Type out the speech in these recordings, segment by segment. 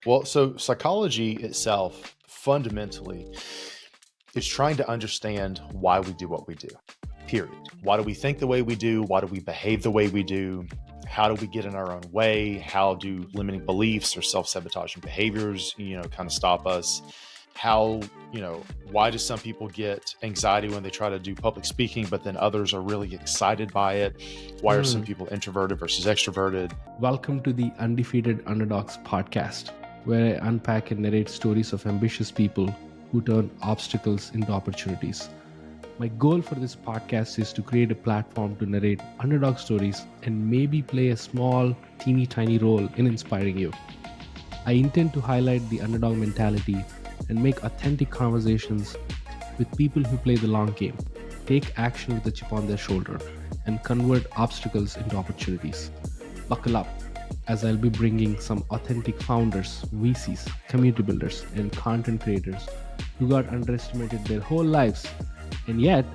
Well, so psychology itself fundamentally is trying to understand why we do what we do, period. Why do we think the way we do? Why do we behave the way we do? How do we get in our own way? How do limiting beliefs or self-sabotaging behaviors, kind of stop us? How, why do some people get anxiety when they try to do public speaking, but then others are really excited by it? Why are some people introverted versus extroverted? Welcome to the Undefeated Underdogs podcast, where I unpack and narrate stories of ambitious people who turn obstacles into opportunities. My goal for this podcast is to create a platform to narrate underdog stories and maybe play a small, teeny tiny role in inspiring you. I intend to highlight the underdog mentality and make authentic conversations with people who play the long game, take action with a chip on their shoulder, and convert obstacles into opportunities. Buckle up, as I'll be bringing some authentic founders, VCs, community builders, and content creators who got underestimated their whole lives, and yet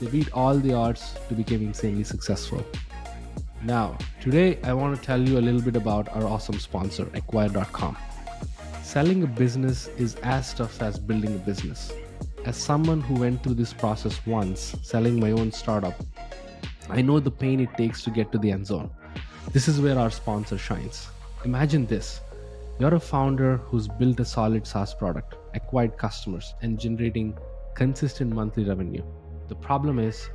they beat all the odds to become insanely successful. Now, today I want to tell you a little bit about our awesome sponsor, Acquire.com. Selling a business is as tough as building a business. As someone who went through this process once, selling my own startup, I know the pain it takes to get to the end zone. This is where our sponsor shines. Imagine this. You're a founder who's built a solid SaaS product, acquired customers, and generating consistent monthly revenue. The problem is,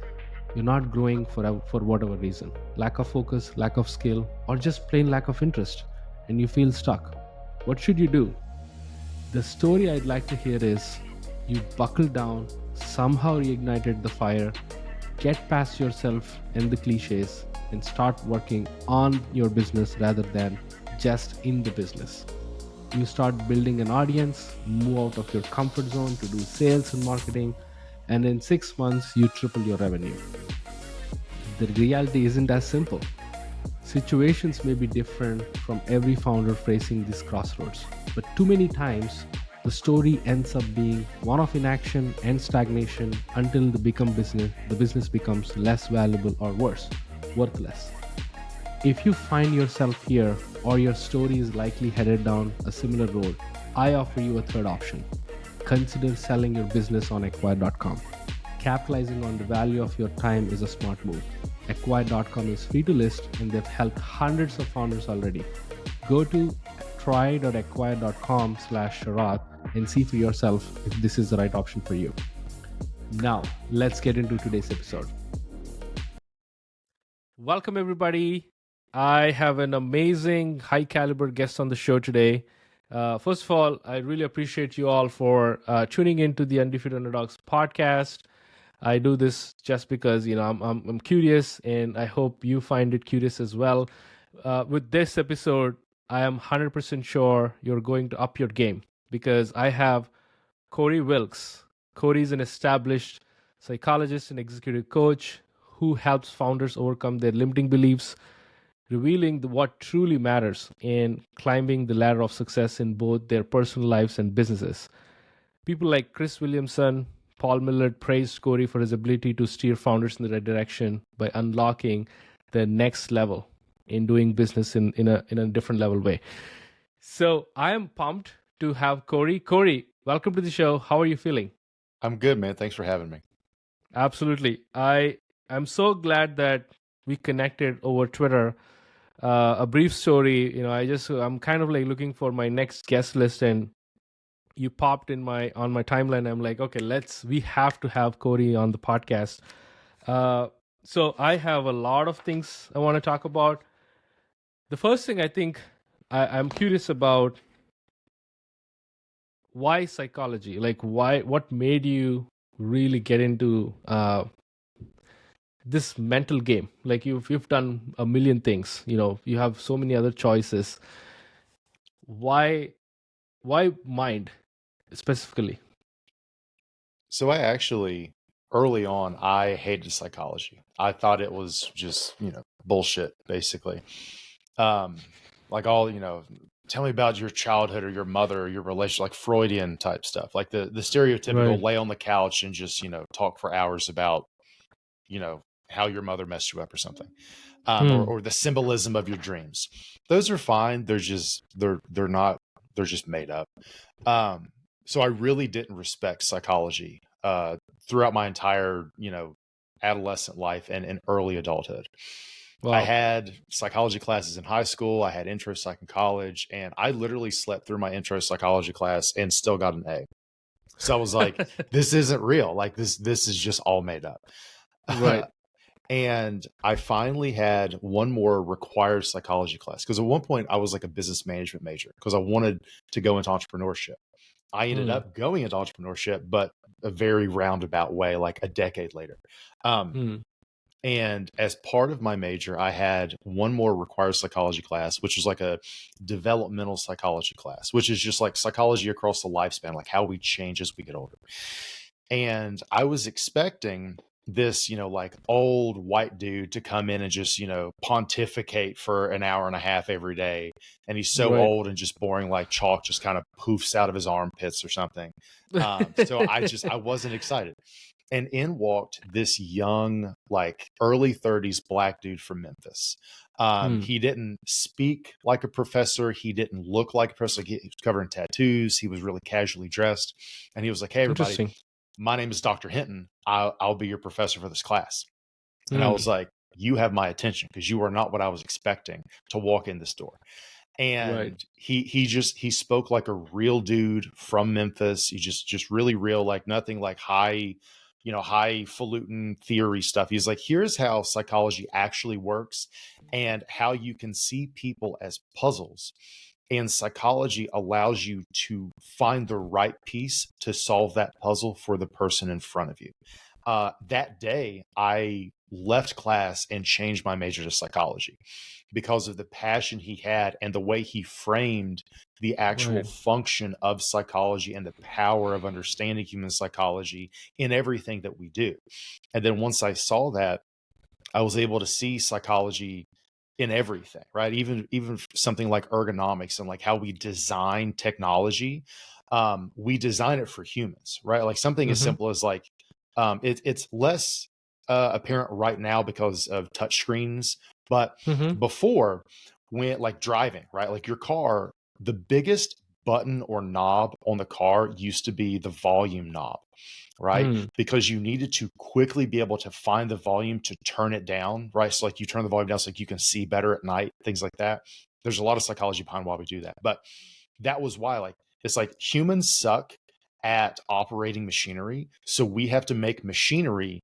you're not growing for whatever reason. Lack of focus, lack of skill, or just plain lack of interest, and you feel stuck. What should you do? The story I'd like to hear is, you buckled down, somehow reignited the fire, get past yourself and the cliches, and start working on your business rather than just in the business. You start building an audience, move out of your comfort zone to do sales and marketing, and in 6 months, you triple your revenue. The reality isn't as simple. Situations may be different from every founder facing this crossroads, but too many times, the story ends up being one of inaction and stagnation until the business becomes less valuable or worse, worthless. If you find yourself here or your story is likely headed down a similar road, I offer you a third option. Consider selling your business on Acquire.com. Capitalizing on the value of your time is a smart move. Acquire.com is free to list and they've helped hundreds of founders already. Go to try.acquire.com/Sharath and see for yourself if this is the right option for you. Now, let's get into today's episode. Welcome, everybody. I have an amazing, high caliber guest on the show today. First of all, I really appreciate you all for tuning into the Undefeated Underdogs podcast. I do this just because I'm curious, and I hope you find it curious as well. With this episode, I am 100% sure you're going to up your game because I have Corey Wilks. Corey is an established psychologist and executive coach who helps founders overcome their limiting beliefs, revealing what truly matters in climbing the ladder of success in both their personal lives and businesses. People like Chris Williamson, Paul Millard praised Corey for his ability to steer founders in the right direction by unlocking the next level in doing business in a different level way. So I am pumped to have Corey. Corey, welcome to the show. How are you feeling? I'm good, man. Thanks for having me. Absolutely. I'm so glad that we connected over Twitter. A brief story, I'm kind of like looking for my next guest list, and you popped on my timeline. I'm like, okay, we have to have Corey on the podcast. So I have a lot of things I want to talk about. The first thing I think I'm curious about, why psychology? Like, what made you really get into this mental game? Like you've done a million things, you have so many other choices. Why mind specifically? So I actually, early on, I hated psychology. I thought it was just, bullshit, basically. Like all, tell me about your childhood or your mother or your relationship, like Freudian type stuff, like the stereotypical Right. lay on the couch and just, talk for hours about, how your mother messed you up or something, or the symbolism of your dreams. Those are fine. They're not they're just made up. Um, so I really didn't respect psychology throughout my entire, adolescent life and early adulthood. I Wow. had psychology classes in high school. I had intro psych in college, and I literally slept through my intro psychology class and still got an A. So I was like, this isn't real. Like this is just all made up. Right. And I finally had one more required psychology class because at one point I was like a business management major because I wanted to go into entrepreneurship. I ended Hmm. up going into entrepreneurship, but a very roundabout way, like a decade later. Um, Hmm. and as part of my major, I had one more required psychology class, which was like a developmental psychology class, which is just like psychology across the lifespan, like how we change as we get older. And I was expecting this, like old white dude to come in and just, pontificate for an hour and a half every day. And he's so Right. old and just boring, like chalk just kind of poofs out of his armpits or something. So I wasn't excited. And in walked this young, like early 30s black dude from Memphis. Hmm. He didn't speak like a professor. He didn't look like a professor. Like he was covered in tattoos. He was really casually dressed. And he was like, "Hey, everybody, Interesting. my name is Dr. Hinton. I'll be your professor for this class." And I Hmm. was like, "You have my attention because you are not what I was expecting to walk in this door." Right. And he spoke like a real dude from Memphis. He just really real, like nothing like highfalutin theory stuff. He's like, here's how psychology actually works and how you can see people as puzzles. And psychology allows you to find the right piece to solve that puzzle for the person in front of you. That day, I left class and changed my major to psychology because of the passion he had and the way he framed the actual Right. function of psychology and the power of understanding human psychology in everything that we do. And then once I saw that, I was able to see psychology in everything, right? Even something like ergonomics and like how we design technology. We design it for humans, right? Like something as Mm-hmm. simple as like it's less apparent right now because of touch screens, but Mm-hmm. before, when like driving, right? Like your car, the biggest button or knob on the car used to be the volume knob, right? Hmm. Because you needed to quickly be able to find the volume to turn it down, right? So like you turn the volume down so like you can see better at night, things like that. There's a lot of psychology behind why we do that. But that was why, like, it's like humans suck at operating machinery. So we have to make machinery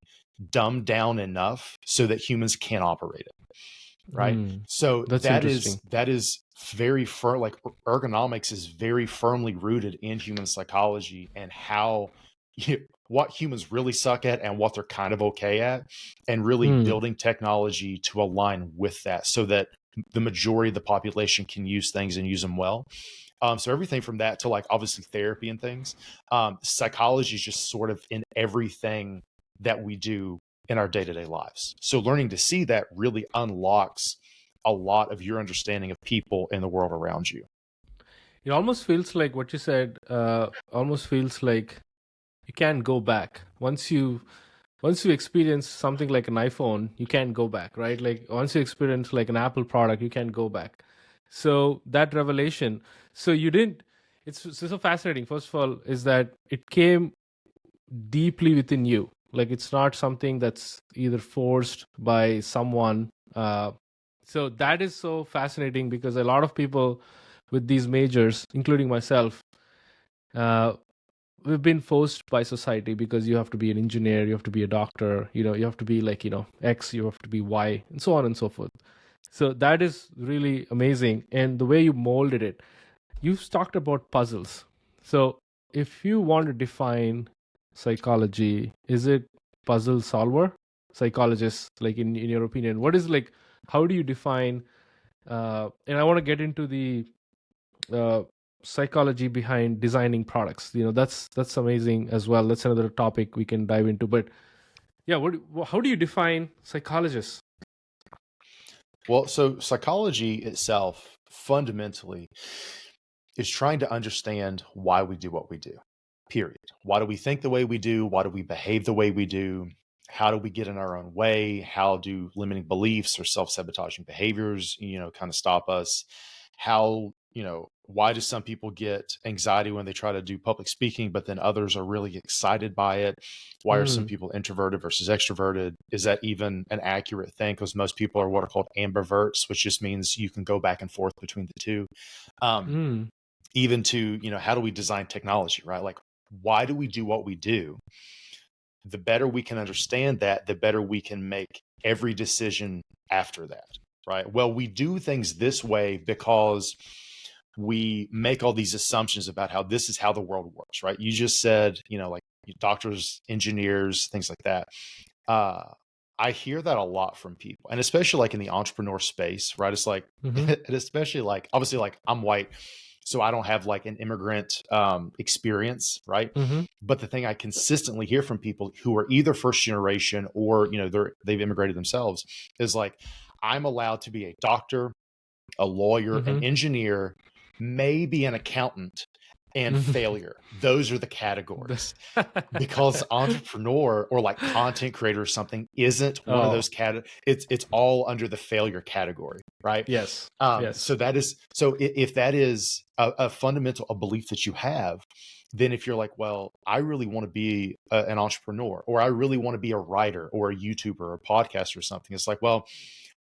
dumbed down enough so that humans can operate it, right? Hmm. So That's interesting. that is very firm. Like ergonomics is very firmly rooted in human psychology and how what humans really suck at and what they're kind of okay at, and really Hmm. building technology to align with that so that the majority of the population can use things and use them well. So everything from that to like obviously therapy and things, psychology is just sort of in everything that we do in our day-to-day lives. So learning to see that really unlocks a lot of your understanding of people in the world around you. It almost feels like what you said. Almost feels like you can't go back once you experience something like an iPhone. You can't go back, right? Like once you experience like an Apple product, you can't go back. So that revelation. So you didn't. It's so fascinating. First of all, is that it came deeply within you. Like it's not something that's either forced by someone. So that is so fascinating because a lot of people with these majors, including myself, uh, we've been forced by society because you have to be an engineer, you have to be a doctor, you have to be like, X, you have to be Y, and so on and so forth. So that is really amazing. And the way you molded it, you've talked about puzzles. So if you want to define psychology, is it puzzle solver? Psychologist, like in your opinion, what is like, how do you define, and I want to get into the uh, psychology behind designing products. That's amazing as well. That's another topic we can dive into. But yeah, how do you define psychologists? Well, so psychology itself fundamentally is trying to understand why we do what we do. Period. Why do we think the way we do? Why do we behave the way we do? How do we get in our own way? How do limiting beliefs or self-sabotaging behaviors, kind of stop us? How, Why do some people get anxiety when they try to do public speaking, but then others are really excited by it? Why are some people introverted versus extroverted? Is that even an accurate thing? Because most people are what are called ambiverts, which just means you can go back and forth between the two. Even to, how do we design technology, right? Like, why do we do what we do? The better we can understand that, the better we can make every decision after that, right? Well, we do things this way because we make all these assumptions about how this is how the world works, right? You just said, like doctors, engineers, things like that. I hear that a lot from people, and especially like in the entrepreneur space, right? It's like, and especially like, obviously, like I'm white, so I don't have like an immigrant experience, right? But the thing I consistently hear from people who are either first generation or they've immigrated themselves is like, I'm allowed to be a doctor, a lawyer, an engineer, maybe an accountant, and failure. Those are the categories. Because entrepreneur or like content creator or something isn't one of those it's all under the failure category, right? Yes. So if that is a fundamental belief that you have, then if you're like, well, I really want to be an entrepreneur, or I really want to be a writer or a YouTuber or a podcaster or something, it's like, well,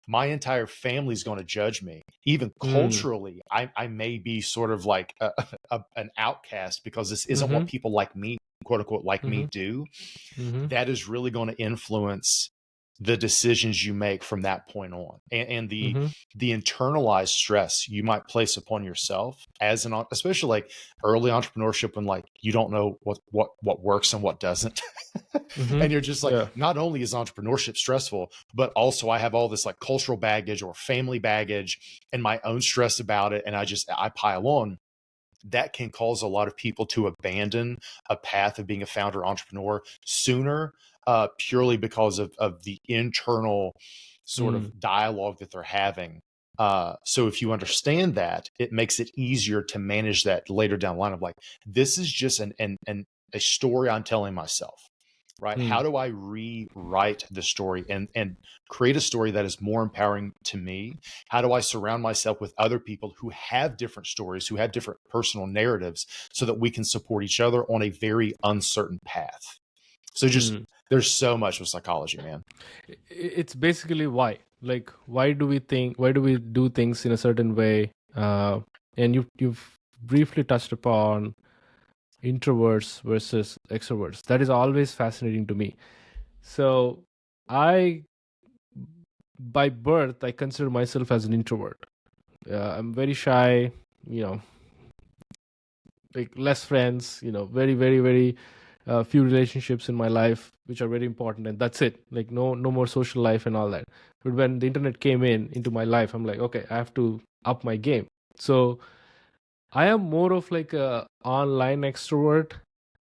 my entire family is going to judge me. Even culturally, I may be sort of like an outcast because this isn't what people like me, quote unquote, like me do. That is really going to influence the decisions you make from that point on, and the internalized stress you might place upon yourself as especially like early entrepreneurship, when like you don't know what works and what doesn't. And you're just like, not only is entrepreneurship stressful, but also I have all this like cultural baggage or family baggage and my own stress about it, and I pile on. That can cause a lot of people to abandon a path of being a founder entrepreneur sooner, purely because of the internal sort of dialogue that they're having. So if you understand that, it makes it easier to manage that later down the line of like, this is just a story I'm telling myself, right? How do I rewrite the story and create a story that is more empowering to me? How do I surround myself with other people who have different stories, who have different personal narratives, so that we can support each other on a very uncertain path? So there's so much with psychology, man. It's basically why. Like, why do we do things in a certain way? And you've briefly touched upon introverts versus extroverts. That is always fascinating to me. So by birth, I consider myself as an introvert. I'm very shy, like less friends, very, very, very few relationships in my life, which are very important. And that's it. Like no more social life and all that. But when the internet came into my life, I'm like, okay, I have to up my game. So I am more of like a online extrovert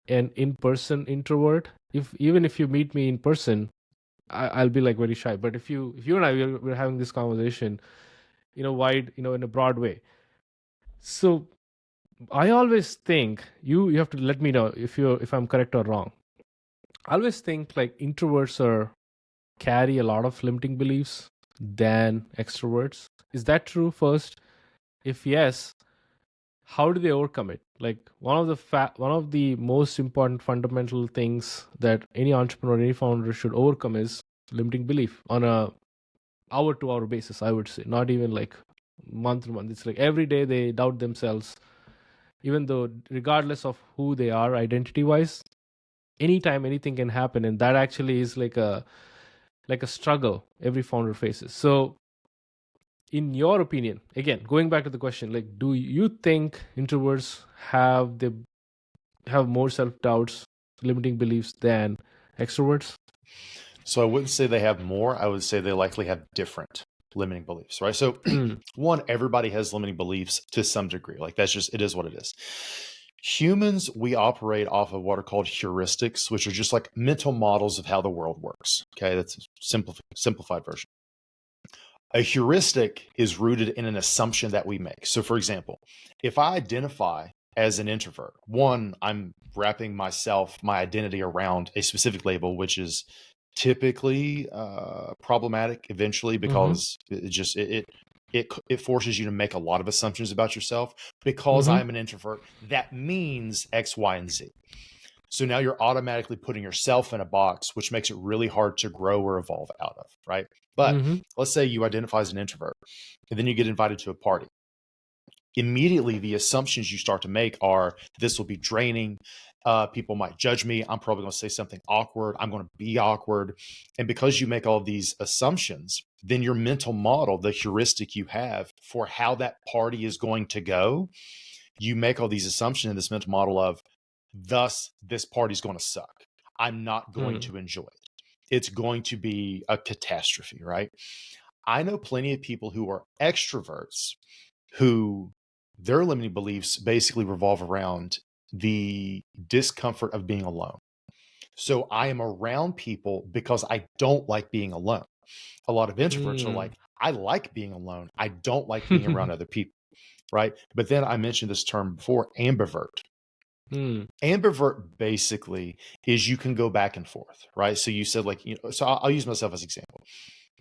and in-person introvert. Even if you meet me in person, I'll be like very shy. But if you and I we're having this conversation, wide, in a broad way. So I always think you have to let me know if I'm correct or wrong. I always think like introverts carry a lot of limiting beliefs than extroverts. Is that true first? If yes, how do they overcome it? Like one of the most important fundamental things that any entrepreneur, any founder should overcome is limiting belief on a hour-to-hour basis, I would say. Not even like month to month. It's like every day they doubt themselves, even though regardless of who they are identity-wise, anytime anything can happen, and that actually is like a struggle every founder faces. So in your opinion, again, going back to the question, like, do you think introverts have more self-doubts, limiting beliefs than extroverts? So I wouldn't say they have more. I would say they likely have different limiting beliefs, right? So one, everybody has limiting beliefs to some degree. Like it is what it is. Humans, we operate off of what are called heuristics, which are just like mental models of how the world works. Okay, that's a simplified version. A heuristic is rooted in an assumption that we make. So for example, if I identify as an introvert, one, I'm wrapping my identity around a specific label, which is typically problematic eventually, because it forces you to make a lot of assumptions about yourself. Because Mm-hmm. I'm an introvert, that means X, Y, and Z. So now you're automatically putting yourself in a box, which makes it really hard to grow or evolve out of, right? But Mm-hmm. let's say you identify as an introvert, and then you get invited to a party. Immediately, the assumptions you start to make are this will be draining. People might judge me. I'm probably going to say something awkward. I'm going to be awkward. And because you make all these assumptions, then your mental model, the heuristic you have for how that party is going to go, you make all these assumptions in this mental model of, thus, this party's going to suck. I'm not going to enjoy it. It's going to be a catastrophe, right? I know plenty of people who are extroverts who their limiting beliefs basically revolve around the discomfort of being alone. So I am around people because I don't like being alone. A lot of introverts are like, I like being alone. I don't like being around other people, right? But then I mentioned this term before, ambivert. Ambivert basically is you can go back and forth, right? So you said like, so I'll use myself as an example.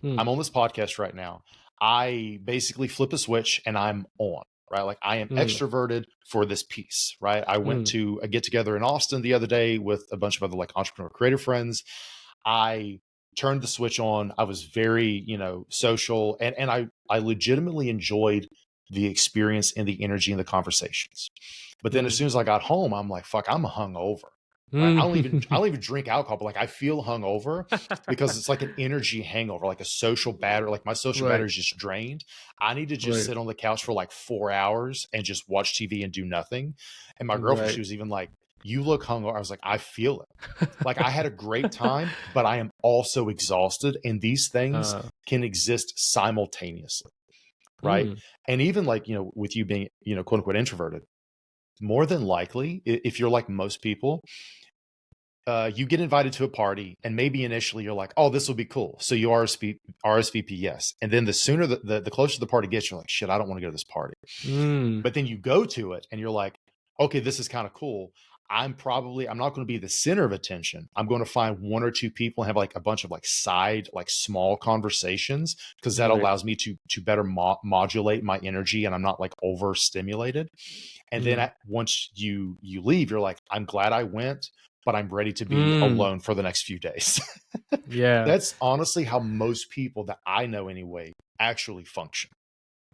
I'm on this podcast right now. I basically flip a switch and I'm on, right? Like I am extroverted for this piece, right? I went to a get together in Austin the other day with a bunch of other like entrepreneur creative friends. I turned the switch on. I was very, social, and I legitimately enjoyed the experience and the energy and the conversations. But then as soon as I got home, I'm like, fuck, I'm hungover. Right? I don't even drink alcohol, but like I feel hungover because it's like an energy hangover, like a social battery. Like my social battery is just drained. I need to just sit on the couch for like 4 hours and just watch TV and do nothing. And my girlfriend, she was even like, "You look hungover." I was like, "I feel it." Like I had a great time, but I am also exhausted, and these things can exist simultaneously, right? And even like with you being quote unquote introverted, more than likely, if you're like most people, you get invited to a party and maybe initially you're like, oh, this will be cool. So you RSVP yes. And then the sooner the closer the party gets, you're like, shit, I don't want to go to this party. But then you go to it and you're like, okay, this is kind of cool. I'm not going to be the center of attention. I'm going to find one or two people and have like a bunch of like side, like small conversations, because that allows me to better modulate my energy and I'm not like overstimulated. And then once you leave, you're like, I'm glad I went, but I'm ready to be alone for the next few days. Yeah. That's honestly how most people that I know anyway actually function.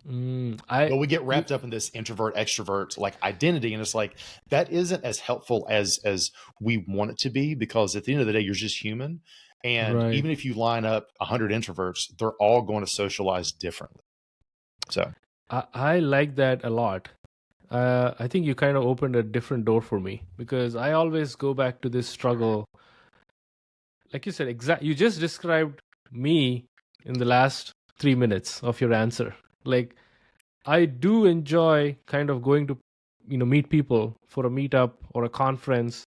But we get wrapped up in this introvert extrovert like identity, and it's like that isn't as helpful as we want it to be, because at the end of the day, you're just human. And even if you line up 100 introverts, they're all going to socialize differently. So I like that a lot. I think you kind of opened a different door for me, because I always go back to this struggle. Like you said, you just described me in the last 3 minutes of your answer. Like, I do enjoy kind of going to, meet people for a meetup or a conference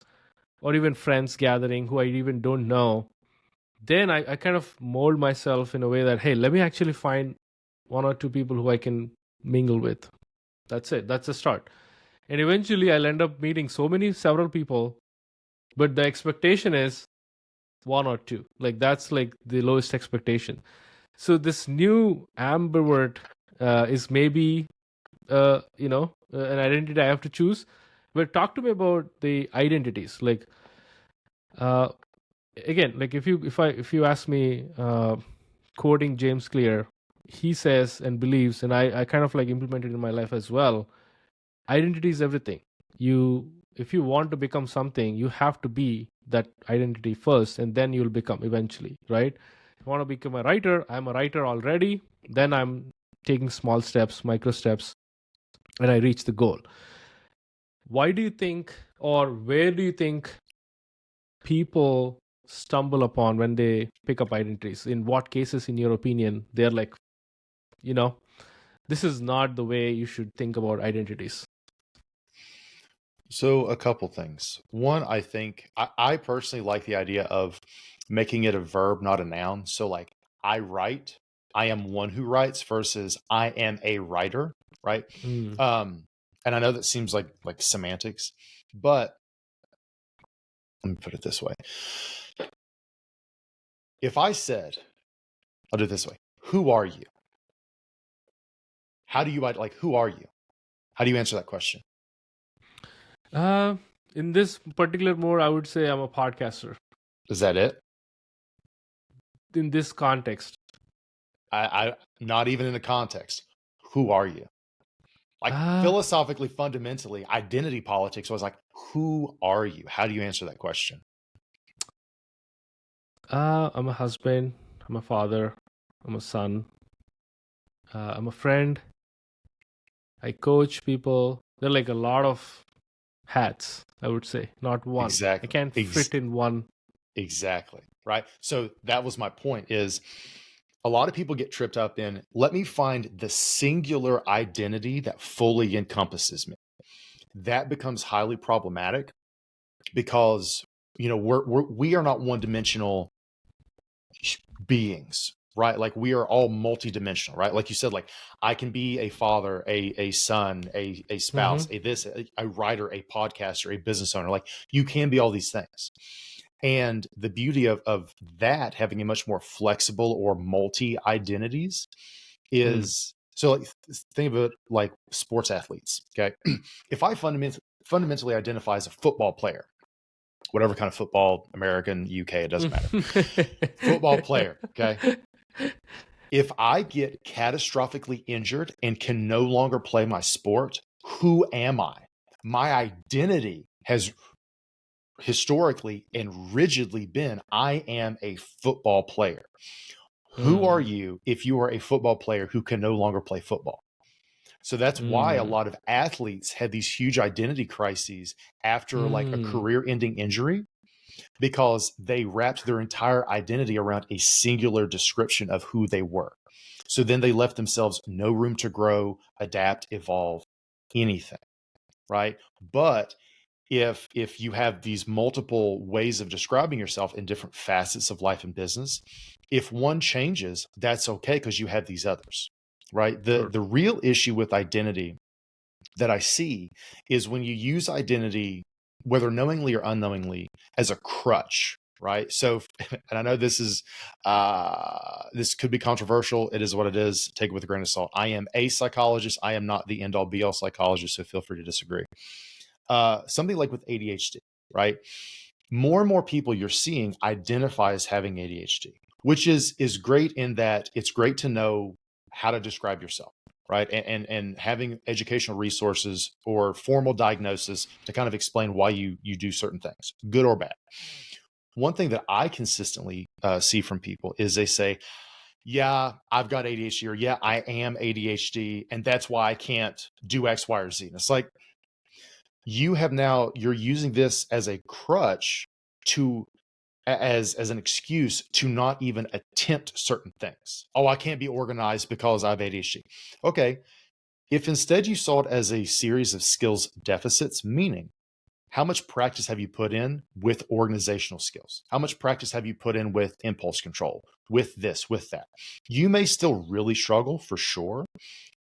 or even friends gathering who I even don't know. Then I kind of mold myself in a way that, hey, let me actually find one or two people who I can mingle with. That's it. That's a start. And eventually I'll end up meeting several people, but the expectation is one or two. Like that's like the lowest expectation. So this new ambivert is maybe an identity I have to choose. But talk to me about the identities. Like again, like if you ask me, quoting James Clear, he says and believes, and I kind of like implemented in my life as well. Identity is everything. If you want to become something, you have to be that identity first, and then you'll become eventually, right? If you want to become a writer, I'm a writer already. Then I'm taking small steps, micro steps, and I reach the goal. Why do you think, or where do you think people stumble upon when they pick up identities? In what cases, in your opinion, they're like, this is not the way you should think about identities? So a couple things. One, I think I personally like the idea of making it a verb, not a noun. So like I write, I am one who writes versus I am a writer, right? And I know that seems like semantics, but let me put it this way. If I said, I'll do it this way, who are you? How do you like, who are you? How do you answer that question? In this particular mode, I would say I'm a podcaster. Is that it? In this context, I not even in a context. Who are you? Like uh, philosophically, fundamentally, identity politics was like, who are you? How do you answer that question? I'm a husband. I'm a father. I'm a son. I'm a friend. I coach people. There are like a lot of hats, I would say, not one. I Exactly. can't fit in one. Exactly. Right. So that was my point is a lot of people get tripped up in, let me find the singular identity that fully encompasses me. That becomes highly problematic because, you know, we are not one-dimensional beings, right? Like we are all multidimensional, right? Like you said, like I can be a father, a son, a spouse, Mm-hmm. a writer, a podcaster, a business owner. Like you can be all these things. And the beauty of that having a much more flexible or multi identities is so like think of it like sports athletes. Okay. If I fundamentally identify as a football player, whatever kind of football, American, UK, it doesn't matter. Football player. Okay. If I get catastrophically injured and can no longer play my sport, who am I? My identity has historically and rigidly been I am a football player. Who are you if you are a football player who can no longer play football? So that's why a lot of athletes had these huge identity crises after like a career ending injury because they wrapped their entire identity around a singular description of who they were. So then they left themselves no room to grow, adapt, evolve, anything, right? But if you have these multiple ways of describing yourself in different facets of life and business, if one changes, that's okay because you have these others, right? Sure. The real issue with identity that I see is when you use identity, whether knowingly or unknowingly, as a crutch, right? So, and I know this could be controversial. It is what it is. Take it with a grain of salt. I am a psychologist. I am not the end all be all psychologist. So feel free to disagree. Something like with ADHD, right? More and more people you're seeing identify as having ADHD, which is great in that it's great to know how to describe yourself, right? And having educational resources or formal diagnosis to kind of explain why you do certain things, good or bad. One thing that I consistently see from people is they say, "Yeah, I've got ADHD," or "Yeah, I am ADHD, and that's why I can't do X, Y, or Z." And it's like you're using this as a crutch to as an excuse to not even attempt certain things. Oh, I can't be organized because I have ADHD. Okay, if instead you saw it as a series of skills deficits, meaning how much practice have you put in with organizational skills? How much practice have you put in with impulse control, with this, with that? You may still really struggle for sure,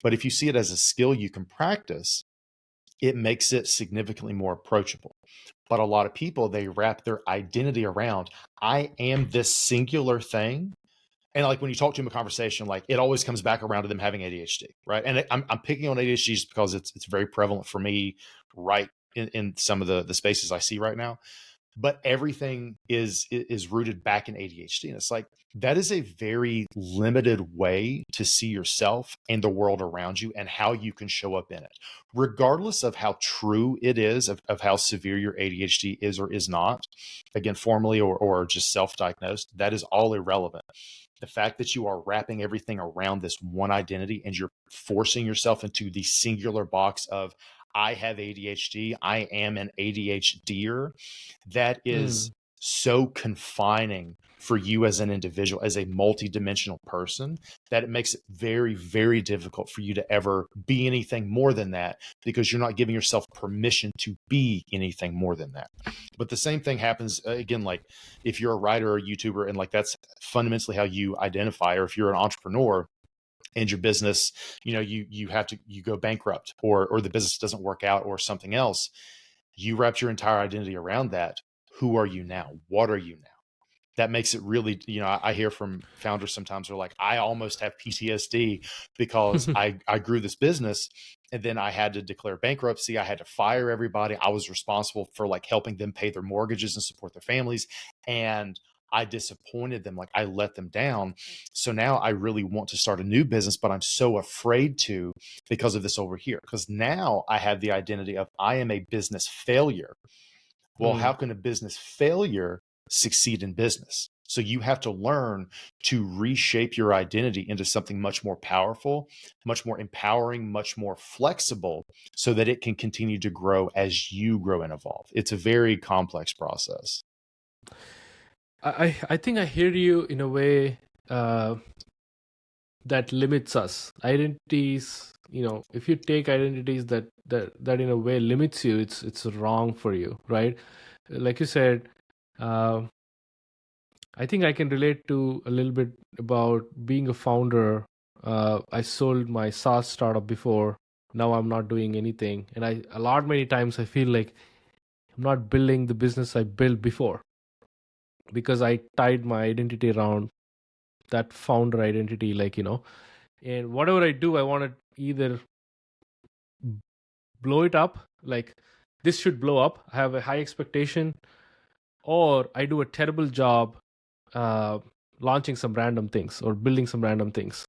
but if you see it as a skill you can practice, it makes it significantly more approachable. But a lot of people, they wrap their identity around, I am this singular thing. And like when you talk to them in a conversation, like it always comes back around to them having ADHD, right? And I'm picking on ADHD just because it's very prevalent for me, right in some of the spaces I see right now. But everything is rooted back in ADHD, and it's like that is a very limited way to see yourself and the world around you and how you can show up in it, regardless of how true it is of how severe your ADHD is or is not. Again, formally or just self-diagnosed, that is all irrelevant. The fact that you are wrapping everything around this one identity and you're forcing yourself into the singular box of I have ADHD, I am an ADHDer, that is so confining for you as an individual, as a multidimensional person, that it makes it very, very difficult for you to ever be anything more than that because you're not giving yourself permission to be anything more than that. But the same thing happens again, like if you're a writer or a YouTuber and like that's fundamentally how you identify, or if you're an entrepreneur and your business, you know, you go bankrupt or the business doesn't work out or something else, you wrapped your entire identity around that. Who are you now? What are you now? that makes it really, I hear from founders sometimes are like, I almost have PTSD because I grew this business and then I had to declare bankruptcy. I had to fire everybody. I was responsible for like helping them pay their mortgages and support their families. And I disappointed them. Like I let them down. So now I really want to start a new business, but I'm so afraid to because of this over here. Because now I have the identity of I am a business failure. Well, how can a business failure succeed in business? So you have to learn to reshape your identity into something much more powerful, much more empowering, much more flexible so that it can continue to grow as you grow and evolve. It's a very complex process. I think I hear you in a way that limits us. Identities, if you take identities that in a way limits you, it's wrong for you, right? Like you said, I think I can relate to a little bit about being a founder. I sold my SaaS startup before. Now I'm not doing anything, and many times I feel like I'm not building the business I built before because I tied my identity around that founder identity, and whatever I do, I want to either blow it up, like this should blow up. I have a high expectation, or I do a terrible job launching some random things or building some random things.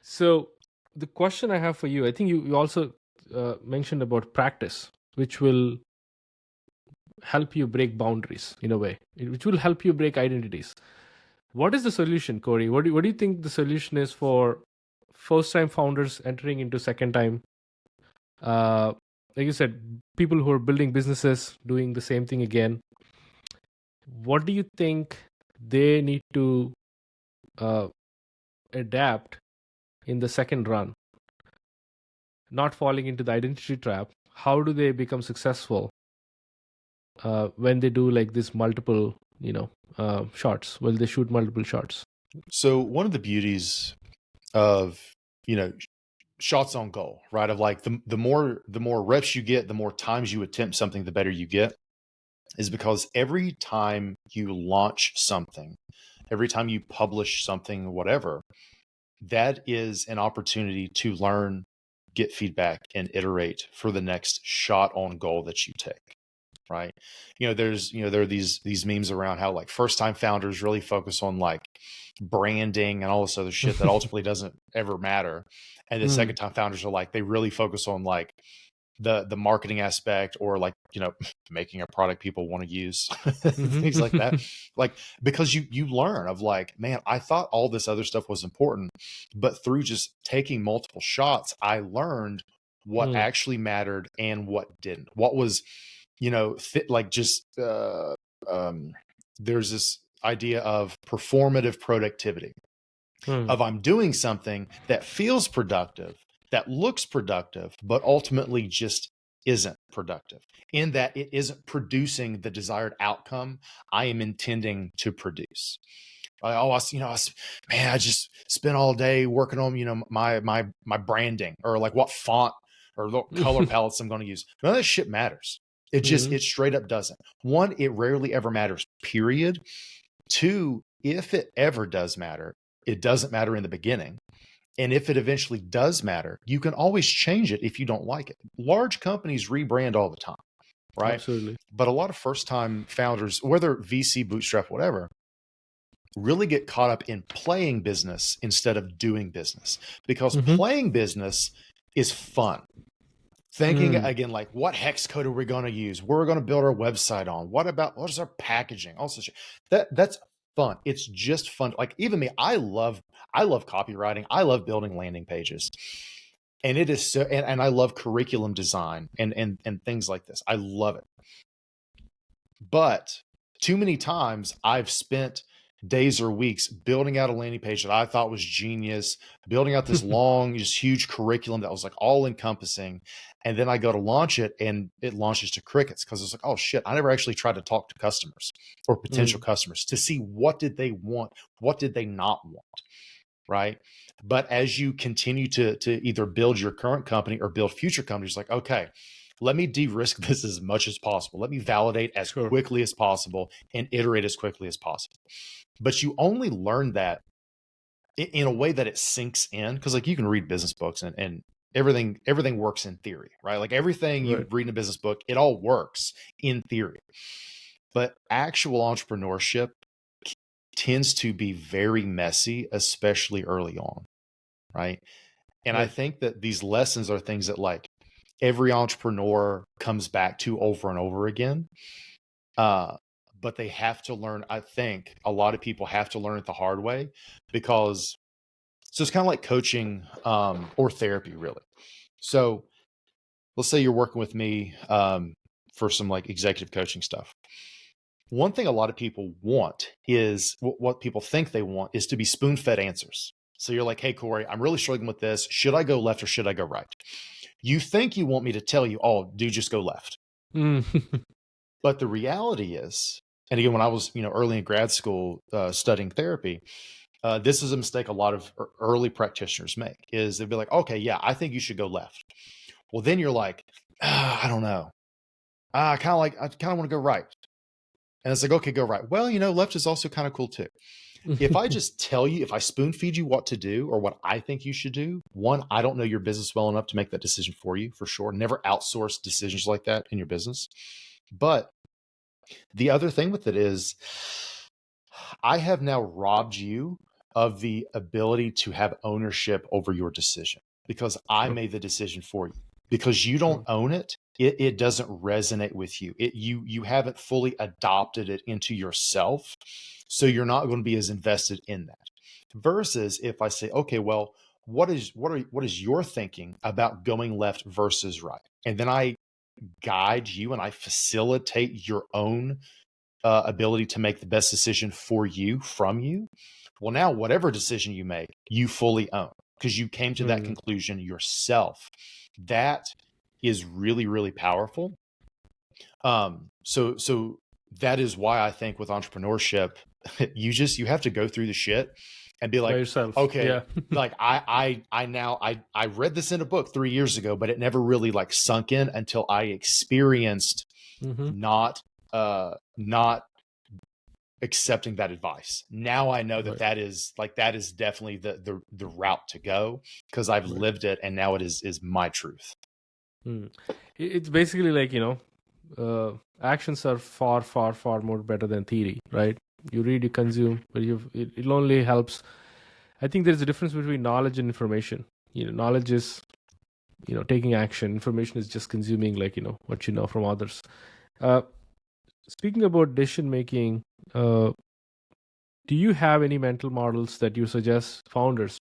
So the question I have for you, I think you also mentioned about practice, which will help you break boundaries in a way, which will help you break identities. What is the solution, Corey? What do you think the solution is for first-time founders entering into second-time? Like you said, people who are building businesses, doing the same thing again. What do you think they need to adapt in the second run? Not falling into the identity trap. How do they become successful when they do like this multiple, shots? Well, they shoot multiple shots. So one of the beauties of, shots on goal, right? Of like the more reps you get, the more times you attempt something, the better you get, is because every time you launch something, every time you publish something, whatever, that is an opportunity to learn, get feedback, and iterate for the next shot on goal that you take. Right. There are these memes around how like first time founders really focus on like branding and all this other shit that ultimately doesn't ever matter. And the second time founders are like, they really focus on like the marketing aspect or like, making a product people want to use, things like that. Like, because you learn of like, man, I thought all this other stuff was important, but through just taking multiple shots, I learned what actually mattered and what didn't. What was, like just there's this idea of performative productivity of I'm doing something that feels productive, that looks productive, but ultimately just isn't productive in that it isn't producing the desired outcome I am intending to produce. Man, I just spent all day working on, my branding or like what font or the color palettes I'm going to use. None of that shit matters. It straight up doesn't. One, it rarely ever matters, period. Two, if it ever does matter, it doesn't matter in the beginning. And if it eventually does matter, you can always change it if you don't like it. Large companies rebrand all the time, right? Absolutely. But a lot of first-time founders, whether VC, bootstrap, whatever, really get caught up in playing business instead of doing business because playing business is fun. Thinking again, like what hex code are we going to use? Where are we going to build our website on? What is our packaging? Also, that's fun. It's just fun. Like even me, I love copywriting. I love building landing pages, and it is so. And I love curriculum design and things like this. I love it. But too many times I've spent days or weeks building out a landing page that I thought was genius, building out this long, just huge curriculum that was like all encompassing. And then I go to launch it and it launches to crickets because it's like, oh shit, I never actually tried to talk to customers or potential customers to see what did they want, what did they not want, right? But as you continue to either build your current company or build future companies, like, okay, let me de-risk this as much as possible. Let me validate as Sure. quickly as possible and iterate as quickly as possible. But you only learn that in a way that it sinks in, because like you can read business books and everything works in theory, right? Like everything you Right. read in a business book, it all works in theory. But actual entrepreneurship tends to be very messy, especially early on, right? And I Right. think that these lessons are things that like every entrepreneur comes back to over and over again. But they have to learn, I think a lot of people have to learn it the hard way, because so it's kind of like coaching or therapy, really. So let's say you're working with me for some like executive coaching stuff. One thing a lot of people want is what people think they want is to be spoon fed answers. So you're like, hey, Corey, I'm really struggling with this. Should I go left or should I go right? You think you want me to tell you, oh, dude, just go left. Mm. But the reality is, and again, when I was, early in grad school studying therapy, this is a mistake a lot of early practitioners make is they'd be like, okay, yeah, I think you should go left. Well, then you're like, I don't know. I kind of want to go right. And it's like, okay, go right. Well, left is also kind of cool too. If I just tell you, if I spoon feed you what to do or what I think you should do, one, I don't know your business well enough to make that decision for you, for sure. Never outsource decisions like that in your business. But the other thing with it is I have now robbed you of the ability to have ownership over your decision because I Sure. made the decision for you. Because you don't own it, it doesn't resonate with you. You haven't fully adopted it into yourself. So you're not going to be as invested in that. Versus if I say, okay, well, what is your thinking about going left versus right? And then I guide you and I facilitate your own ability to make the best decision for you from you. Well, now whatever decision you make, you fully own because you came to that conclusion yourself. That is really, really powerful. So that is why I think with entrepreneurship, you have to go through the shit and be By like, yourself. okay, Yeah. like I read this in a book 3 years ago, but it never really like sunk in until I experienced not accepting that advice. Now I know that Right. that is definitely the route to go because I've Right. lived it and now it is my truth. It's basically like, actions are far, far, far more better than theory, right? You read, you consume, but it only helps. I think there's a difference between knowledge and information. Knowledge is, taking action. Information is just consuming, like, what you know from others. Speaking about decision making, do you have any mental models that you suggest founders,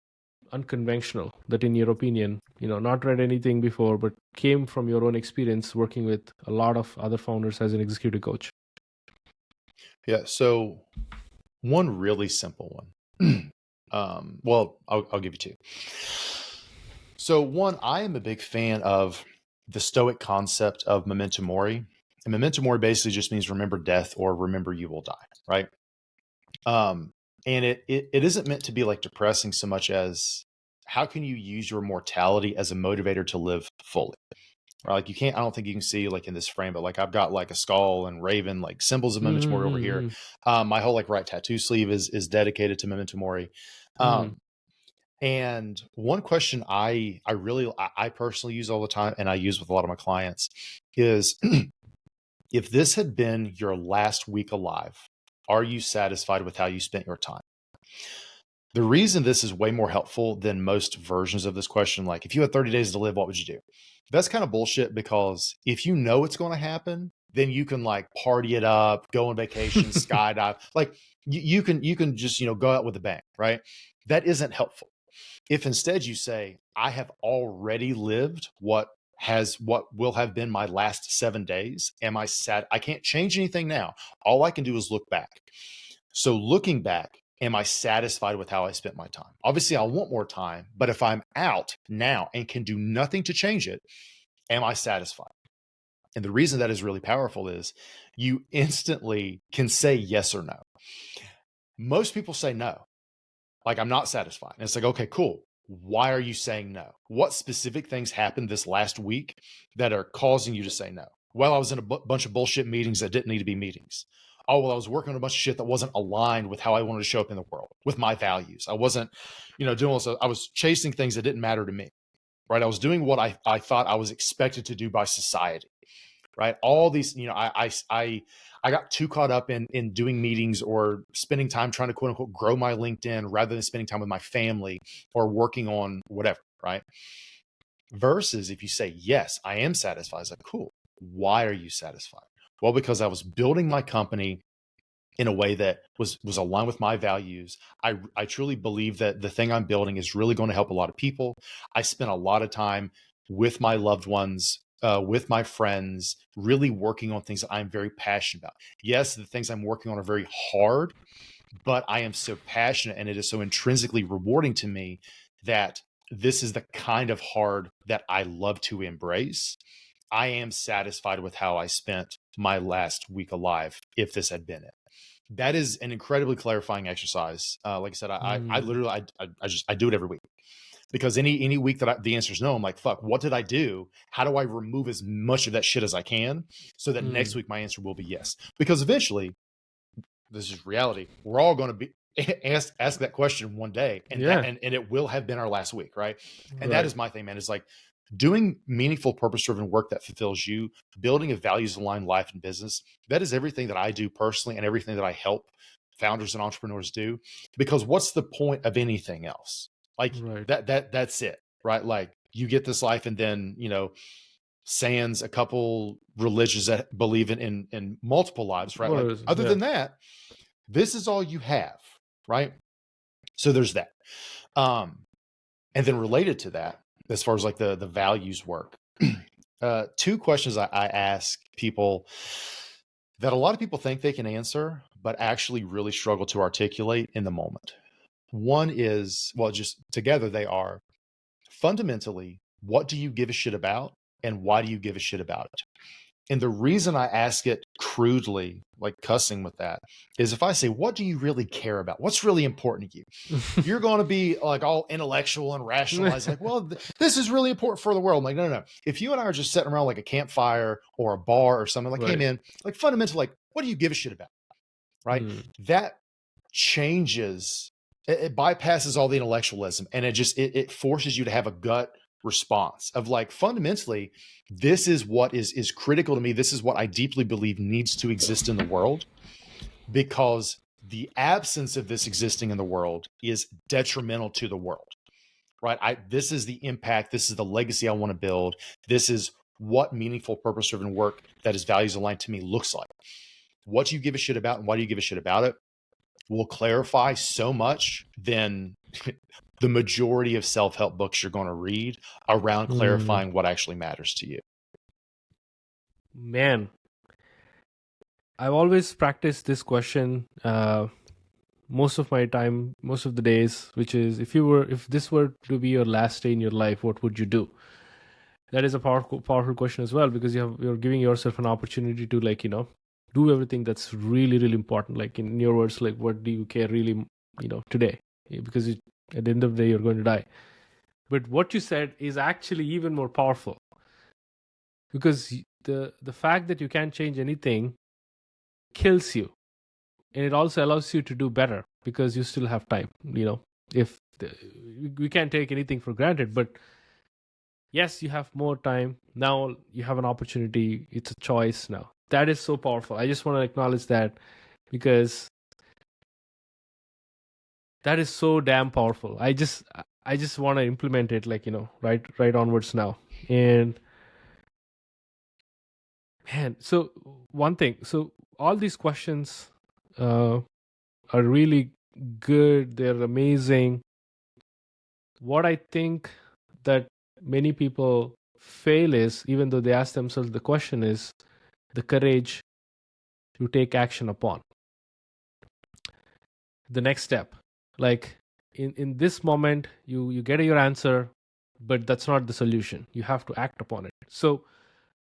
unconventional, that in your opinion, not read anything before, but came from your own experience working with a lot of other founders as an executive coach? Yeah. So one really simple one. Well, I'll give you two. So one, I am a big fan of the Stoic concept of memento mori. And memento mori basically just means remember death or remember you will die, right? And it isn't meant to be like depressing so much as how can you use your mortality as a motivator to live fully? Right? Like I don't think you can see like in this frame, but like I've got like a skull and raven, like symbols of memento mori over here. My whole like right tattoo sleeve is dedicated to memento mori. And one question I personally use all the time and I use with a lot of my clients is if this had been your last week alive, are you satisfied with how you spent your time? The reason this is way more helpful than most versions of this question, like if you had 30 days to live, what would you do? That's kind of bullshit because if you know it's going to happen, then you can like party it up, go on vacation, skydive. Like you can just, go out with a bang, right? That isn't helpful. If instead you say, I have already lived what will have been my last 7 days. Am I sad? I can't change anything now. All I can do is look back. So looking back, am I satisfied with how I spent my time? Obviously, I want more time, but if I'm out now and can do nothing to change it, am I satisfied? And the reason that is really powerful is you instantly can say yes or no. Most people say no. Like, I'm not satisfied. And it's like, okay, cool. why are you saying no? What specific things happened this last week that are causing you to say no? Well, I was in a bunch of bullshit meetings that didn't need to be meetings. Oh, well, I was working on a bunch of shit that wasn't aligned with how I wanted to show up in the world, with my values. I wasn't, doing all this. I was chasing things that didn't matter to me, right? I was doing what I thought I was expected to do by society, right? All these, I got too caught up in doing meetings or spending time trying to quote unquote grow my LinkedIn rather than spending time with my family or working on whatever, right? Versus if you say, yes, I am satisfied. It's like, cool. Why are you satisfied? Well, because I was building my company in a way that was aligned with my values. I truly believe that the thing I'm building is really going to help a lot of people. I spent a lot of time with my loved ones, with my friends, really working on things that I'm very passionate about. Yes, the things I'm working on are very hard, but I am so passionate and it is so intrinsically rewarding to me that this is the kind of hard that I love to embrace. I am satisfied with how I spent my last week alive if this had been it. That is an incredibly clarifying exercise. Like I said, I literally, I do it every week because any week that the answer is no, I'm like, fuck, what did I do? How do I remove as much of that shit as I can so that next week my answer will be yes? Because eventually, this is reality. We're all going to be ask that question one day, and and it will have been our last week, right? And that is my thing, man. Is like doing meaningful, purpose-driven work that fulfills you, building a values-aligned life and business. That is everything that I do personally, and everything that I help founders and entrepreneurs do. Because what's the point of anything else? Like that's it, right? Like you get this life, and then sans a couple religions that believe in multiple lives, right? Like, other than that, this is all you have, right? So there's that. And then related to that, as far as like the values work, two questions I ask people that a lot of people think they can answer, but actually really struggle to articulate in the moment. One is, well, just together they are fundamentally, what do you give a shit about? And why do you give a shit about it? And the reason I ask it crudely, like cussing with that, is if I say, what do you really care about? What's really important to you? You're going to be like all intellectual and rationalize, like, well, this is really important for the world. I'm like, no. If you and I are just sitting around like a campfire or a bar or something, like, hey, man, like fundamentally, like, what do you give a shit about? Right? That changes, it bypasses all the intellectualism, and it forces you to have a gut response of like, fundamentally, this is what is critical to me. This is what I deeply believe needs to exist in the world, because the absence of this existing in the world is detrimental to the world, right? This is the impact. This is the legacy I want to build. This is what meaningful, purpose-driven work that is values aligned to me looks like. What do you give a shit about, and why do you give a shit about it will clarify so much than the majority of self-help books you're going to read around clarifying what actually matters to you. Man, I've always practiced this question most of my time, most of the days, which is, if this were to be your last day in your life, what would you do? That is a powerful question as well, because you're giving yourself an opportunity to, like, do everything that's really, really important. Like, in your words, like, what do you care really, today? Because at the end of the day, you're going to die. But what you said is actually even more powerful, because the fact that you can't change anything kills you, and it also allows you to do better because you still have time. We can't take anything for granted, but yes, you have more time now. You have an opportunity. It's a choice now. That is so powerful. I just want to acknowledge that, because that is so damn powerful. I just want to implement it, like, right onwards now. And man, so one thing, so all these questions are really good. They're amazing. What I think that many people fail is, even though they ask themselves the question, is the courage to take action upon the next step. Like, in this moment, you get your answer, but that's not the solution. You have to act upon it. So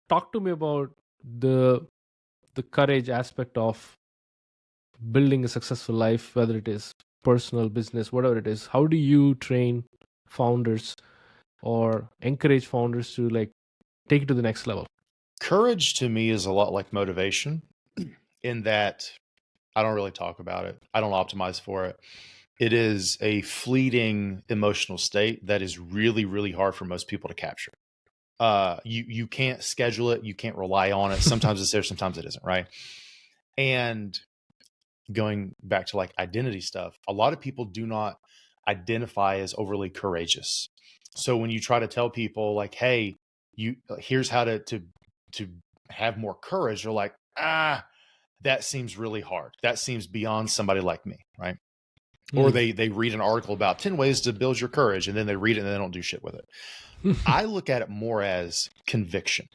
talk to me about the courage aspect of building a successful life, whether it is personal, business, whatever it is. How do you train founders or encourage founders to like take it to the next level? Courage to me is a lot like motivation in that I don't really talk about it. I don't optimize for it. It is a fleeting emotional state that is really, really hard for most people to capture. You can't schedule it. You can't rely on it. Sometimes it's there, sometimes it isn't, right? And going back to like identity stuff, a lot of people do not identify as overly courageous. So when you try to tell people like, hey, here's how to have more courage, they're like, that seems really hard. That seems beyond somebody like me, right? Or they read an article about 10 ways to build your courage, and then they read it and they don't do shit with it. I look at it more as conviction.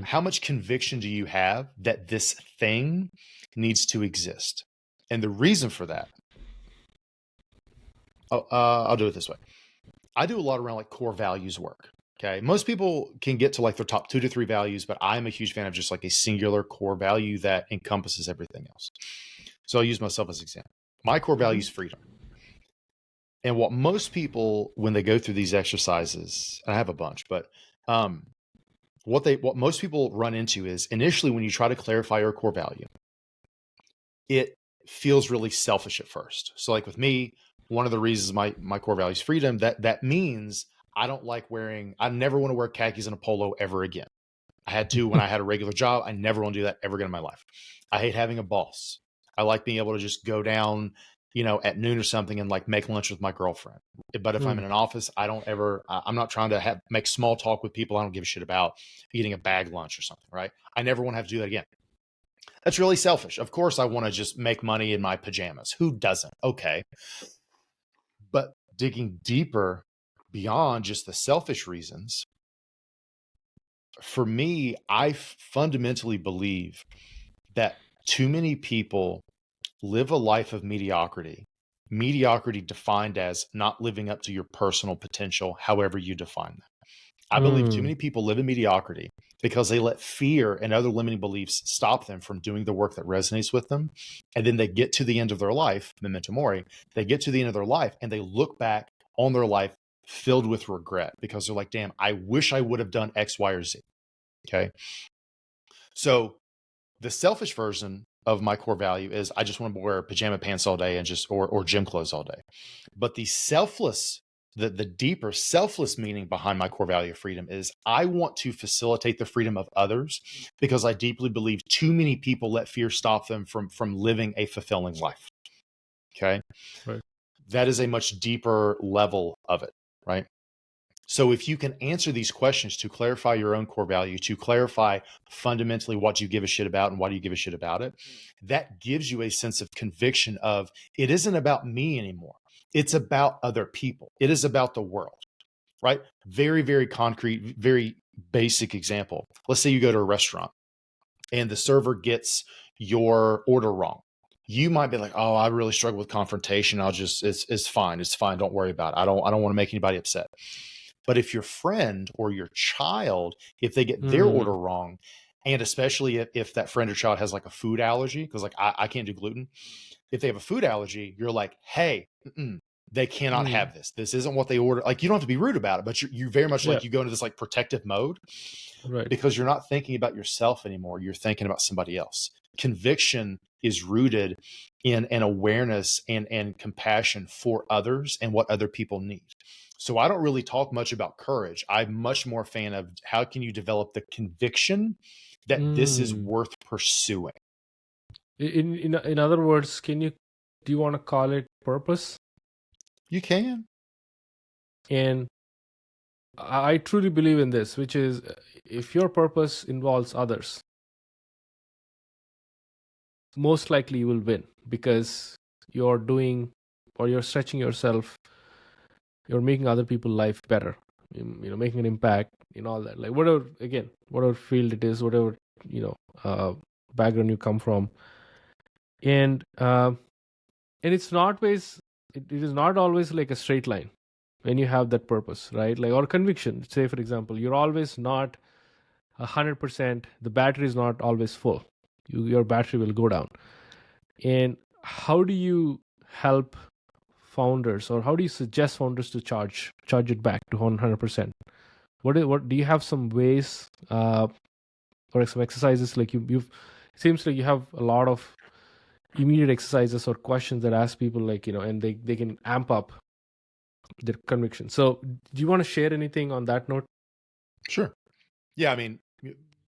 How much conviction do you have that this thing needs to exist? And the reason for that, I'll do it this way. I do a lot around like core values work. Okay. Most people can get to like their top 2 to 3 values, but I'm a huge fan of just like a singular core value that encompasses everything else. So I'll use myself as an example. My core value is freedom. And what most people, when they go through these exercises, I have a bunch, but what most people run into is initially when you try to clarify your core value, it feels really selfish at first. So like with me, one of the reasons my core value is freedom, that means I never want to wear khakis and a polo ever again. I had to when I had a regular job. I never want to do that ever again in my life. I hate having a boss. I like being able to just go down, at noon or something and like make lunch with my girlfriend. But if I'm in an office, I'm not trying to make small talk with people I don't give a shit about eating a bag lunch or something, right? I never want to have to do that again. That's really selfish. Of course, I want to just make money in my pajamas. Who doesn't? Okay. But digging deeper beyond just the selfish reasons, for me, I fundamentally believe that too many people live a life of mediocrity. Mediocrity defined as not living up to your personal potential, however you define that. I believe too many people live in mediocrity because they let fear and other limiting beliefs stop them from doing the work that resonates with them. And then they get to the end of their life, memento mori, they get to the end of their life and they look back on their life filled with regret because they're like, damn, I wish I would have done X, Y, or Z. Okay. So the selfish version of my core value is I just want to wear pajama pants all day and or gym clothes all day. But the deeper selfless meaning behind my core value of freedom is I want to facilitate the freedom of others because I deeply believe too many people let fear stop them from living a fulfilling life. Okay. Right. That is a much deeper level of it. Right. So if you can answer these questions to clarify your own core value, to clarify fundamentally what you give a shit about and why do you give a shit about it, that gives you a sense of conviction of it isn't about me anymore. It's about other people. It is about the world, right? Very, very concrete, very basic example. Let's say you go to a restaurant and the server gets your order wrong. You might be like, oh, I really struggle with confrontation. It's fine. It's fine. Don't worry about it. I don't want to make anybody upset. But if your friend or your child, if they get their order wrong, and especially if that friend or child has like a food allergy, because like I can't do gluten. If they have a food allergy, you're like, hey, they cannot have this. This isn't what they order. Like you don't have to be rude about it, but you very much like you go into this like protective mode, right? Because you're not thinking about yourself anymore. You're thinking about somebody else. Conviction is rooted in an awareness and compassion for others and what other people need. So I don't really talk much about courage. I'm much more a fan of how can you develop the conviction that this is worth pursuing. In other words, do you want to call it purpose? You can. And I truly believe in this, which is if your purpose involves others, most likely you will win because you're doing or you're stretching yourself, you're making other people's life better, making an impact in all that, like whatever field it is, whatever background you come from, and it's not always it is not always like a straight line when you have that purpose, right? Like, or conviction, say for example, you're always not 100%, the battery is not always full, your battery will go down. And how do you help founders, or how do you suggest founders to charge it back to 100%? What do you have some ways or some exercises like you've it seems like you have a lot of immediate exercises or questions that ask people, like, and they can amp up their conviction. So do you want to share anything on that note? Sure. Yeah, I mean,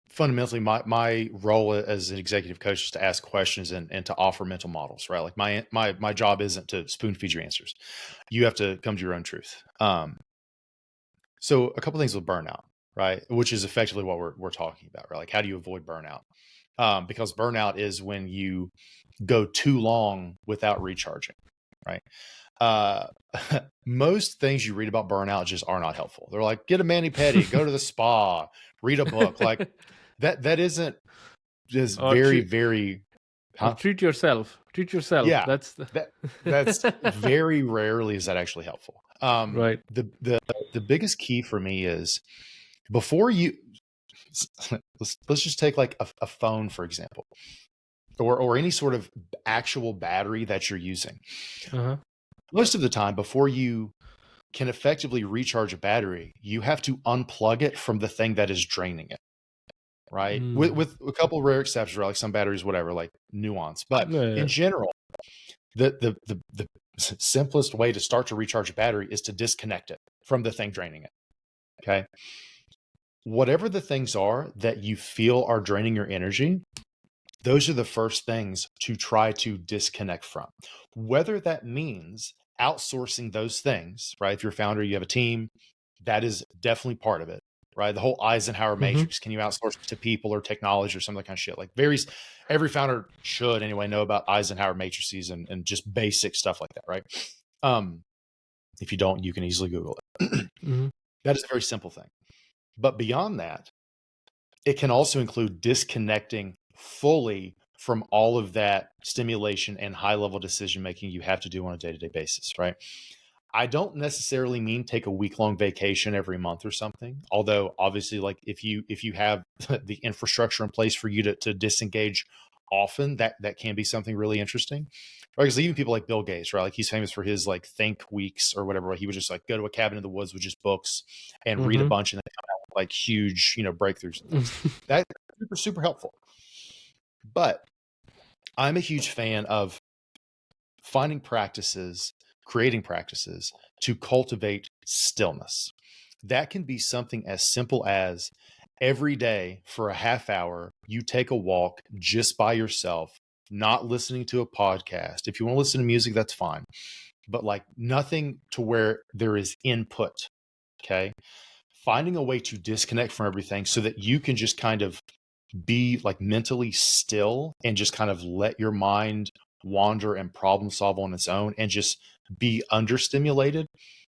fundamentally, my role as an executive coach is to ask questions and to offer mental models, right? Like my job isn't to spoon feed your answers. You have to come to your own truth. So a couple things with burnout, right? Which is effectively what we're talking about, right? Like, how do you avoid burnout? Because burnout is when you go too long without recharging, right? Uh, most things you read about burnout just are not helpful. They're like, get a mani-pedi, go to the spa, read a book. Like that isn't just Or very, treat very, huh? treat yourself. Yeah, That's the that's very rarely is that actually helpful. right. The biggest key for me is before you, let's just take like a phone, for example, or any sort of actual battery that you're using. Uh-huh. Most of the time, before you can effectively recharge a battery, you have to unplug it from the thing that is draining it, right? With a couple of rare exceptions, right? Like some batteries, whatever, like nuance. But Yeah. in general, the simplest way to start to recharge a battery is to disconnect it from the thing draining it. Okay. Whatever the things are that you feel are draining your energy, those are the first things to try to disconnect from. Whether that means outsourcing those things, right? If you're a founder, you have a team, that is definitely part of it, right? The whole Eisenhower Mm-hmm. matrix. Can you outsource it to people or technology or some of that kind of shit? Like every founder should anyway know about Eisenhower matrices and just basic stuff like that, right? If you don't, you can easily Google it. Mm-hmm. That is a very simple thing. But beyond that, it can also include disconnecting fully from all of that stimulation and high level decision making you have to do on a day-to-day basis, right? I don't necessarily mean take a week-long vacation every month or something. Although obviously, like if you have the infrastructure in place for you to disengage often, that can be something really interesting. Right? Because even people like Bill Gates, right? Like he's famous for his like think weeks or whatever. Right? He would just like go to a cabin in the woods with just books and read a bunch and then come out with like huge, breakthroughs and things. Mm-hmm. That's super, super helpful. But I'm a huge fan of finding practices, creating practices to cultivate stillness. That can be something as simple as every day for a half hour, you take a walk just by yourself, not listening to a podcast. If you want to listen to music, that's fine, but like nothing to where there is input. Okay. Finding a way to disconnect from everything so that you can just kind of be like mentally still and just kind of let your mind wander and problem solve on its own and just be understimulated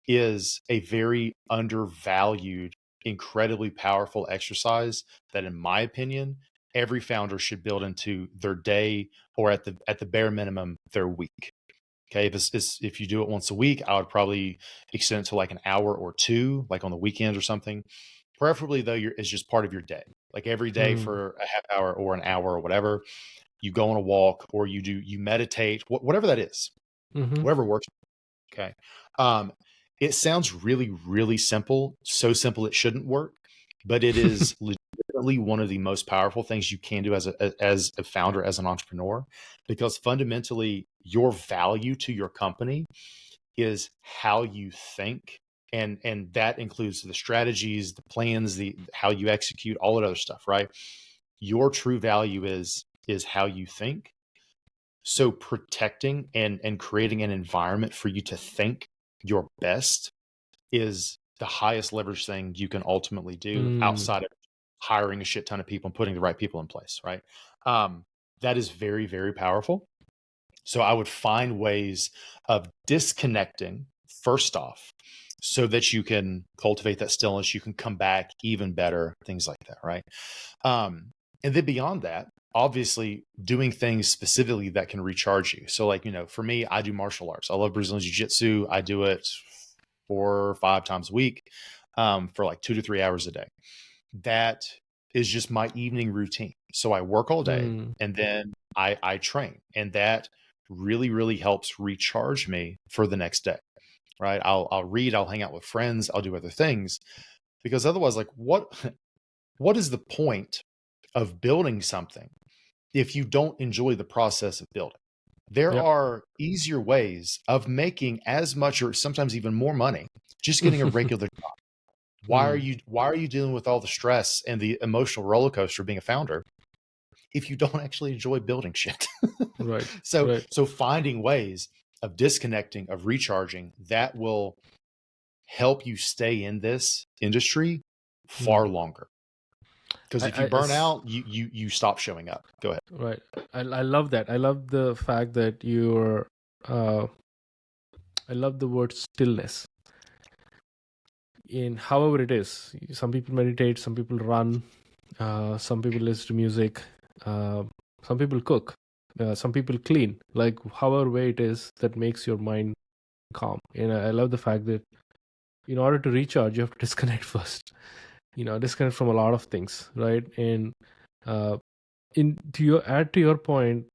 is a very undervalued, incredibly powerful exercise that, in my opinion, every founder should build into their day or at the bare minimum their week. Okay, if you do it once a week, I would probably extend it to like an hour or two, like on the weekends or something. Preferably though, it's just part of your day. Like every day for a half hour or an hour or whatever, you go on a walk or you meditate, whatever that is, Mm-hmm. whatever works. Okay. It sounds really, really simple. So simple it shouldn't work, but it is legitimately one of the most powerful things you can do as a founder, as an entrepreneur, because fundamentally your value to your company is how you think. And that includes the strategies, the plans, the how you execute, all that other stuff, right? Your true value is how you think. So protecting and creating an environment for you to think your best is the highest leverage thing you can ultimately do outside of hiring a shit ton of people and putting the right people in place, right? That is very, very powerful. So I would find ways of disconnecting first off so that you can cultivate that stillness, you can come back even better, things like that, right? And then beyond that, obviously doing things specifically that can recharge you. So like, for me, I do martial arts. I love Brazilian Jiu-Jitsu. I do it 4 or 5 times a week for like 2 to 3 hours a day. That is just my evening routine. So I work all day and then I train, and that really, really helps recharge me for the next day, right? I'll read, I'll hang out with friends, I'll do other things, because otherwise, like, what is the point of building something if you don't enjoy the process of building? There Yep. are easier ways of making as much or sometimes even more money just getting a regular job. Why are you dealing with all the stress and the emotional roller coaster of being a founder if you don't actually enjoy building shit? Right. So Right. so finding ways of disconnecting, of recharging, that will help you stay in this industry Hmm. far longer. Because if you I burn out, you stop showing up. Go ahead. right. I love that. I love the fact that you're. Uh, I love the word stillness. In however it is, some people meditate, some people run, some people listen to music, uh, some people cook, some people clean. Like however way it is that makes your mind calm. And I love the fact that in order to recharge, you have to disconnect first. Disconnect from a lot of things, right? And uh, add to your point,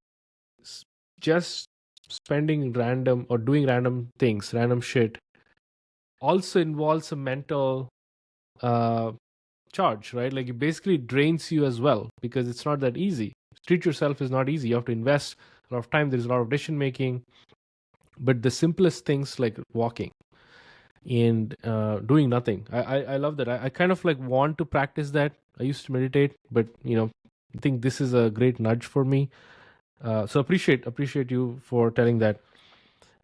just spending random or doing random things, random shit, also involves a mental uh, charge, right? Like it basically drains you as well because it's not that easy. Treat yourself is not easy. You have to invest a lot of time. There's a lot of decision making. But the simplest things like walking and doing nothing, I love that. I kind of like want to practice that. I used to meditate, but I think this is a great nudge for me. So appreciate you for telling that.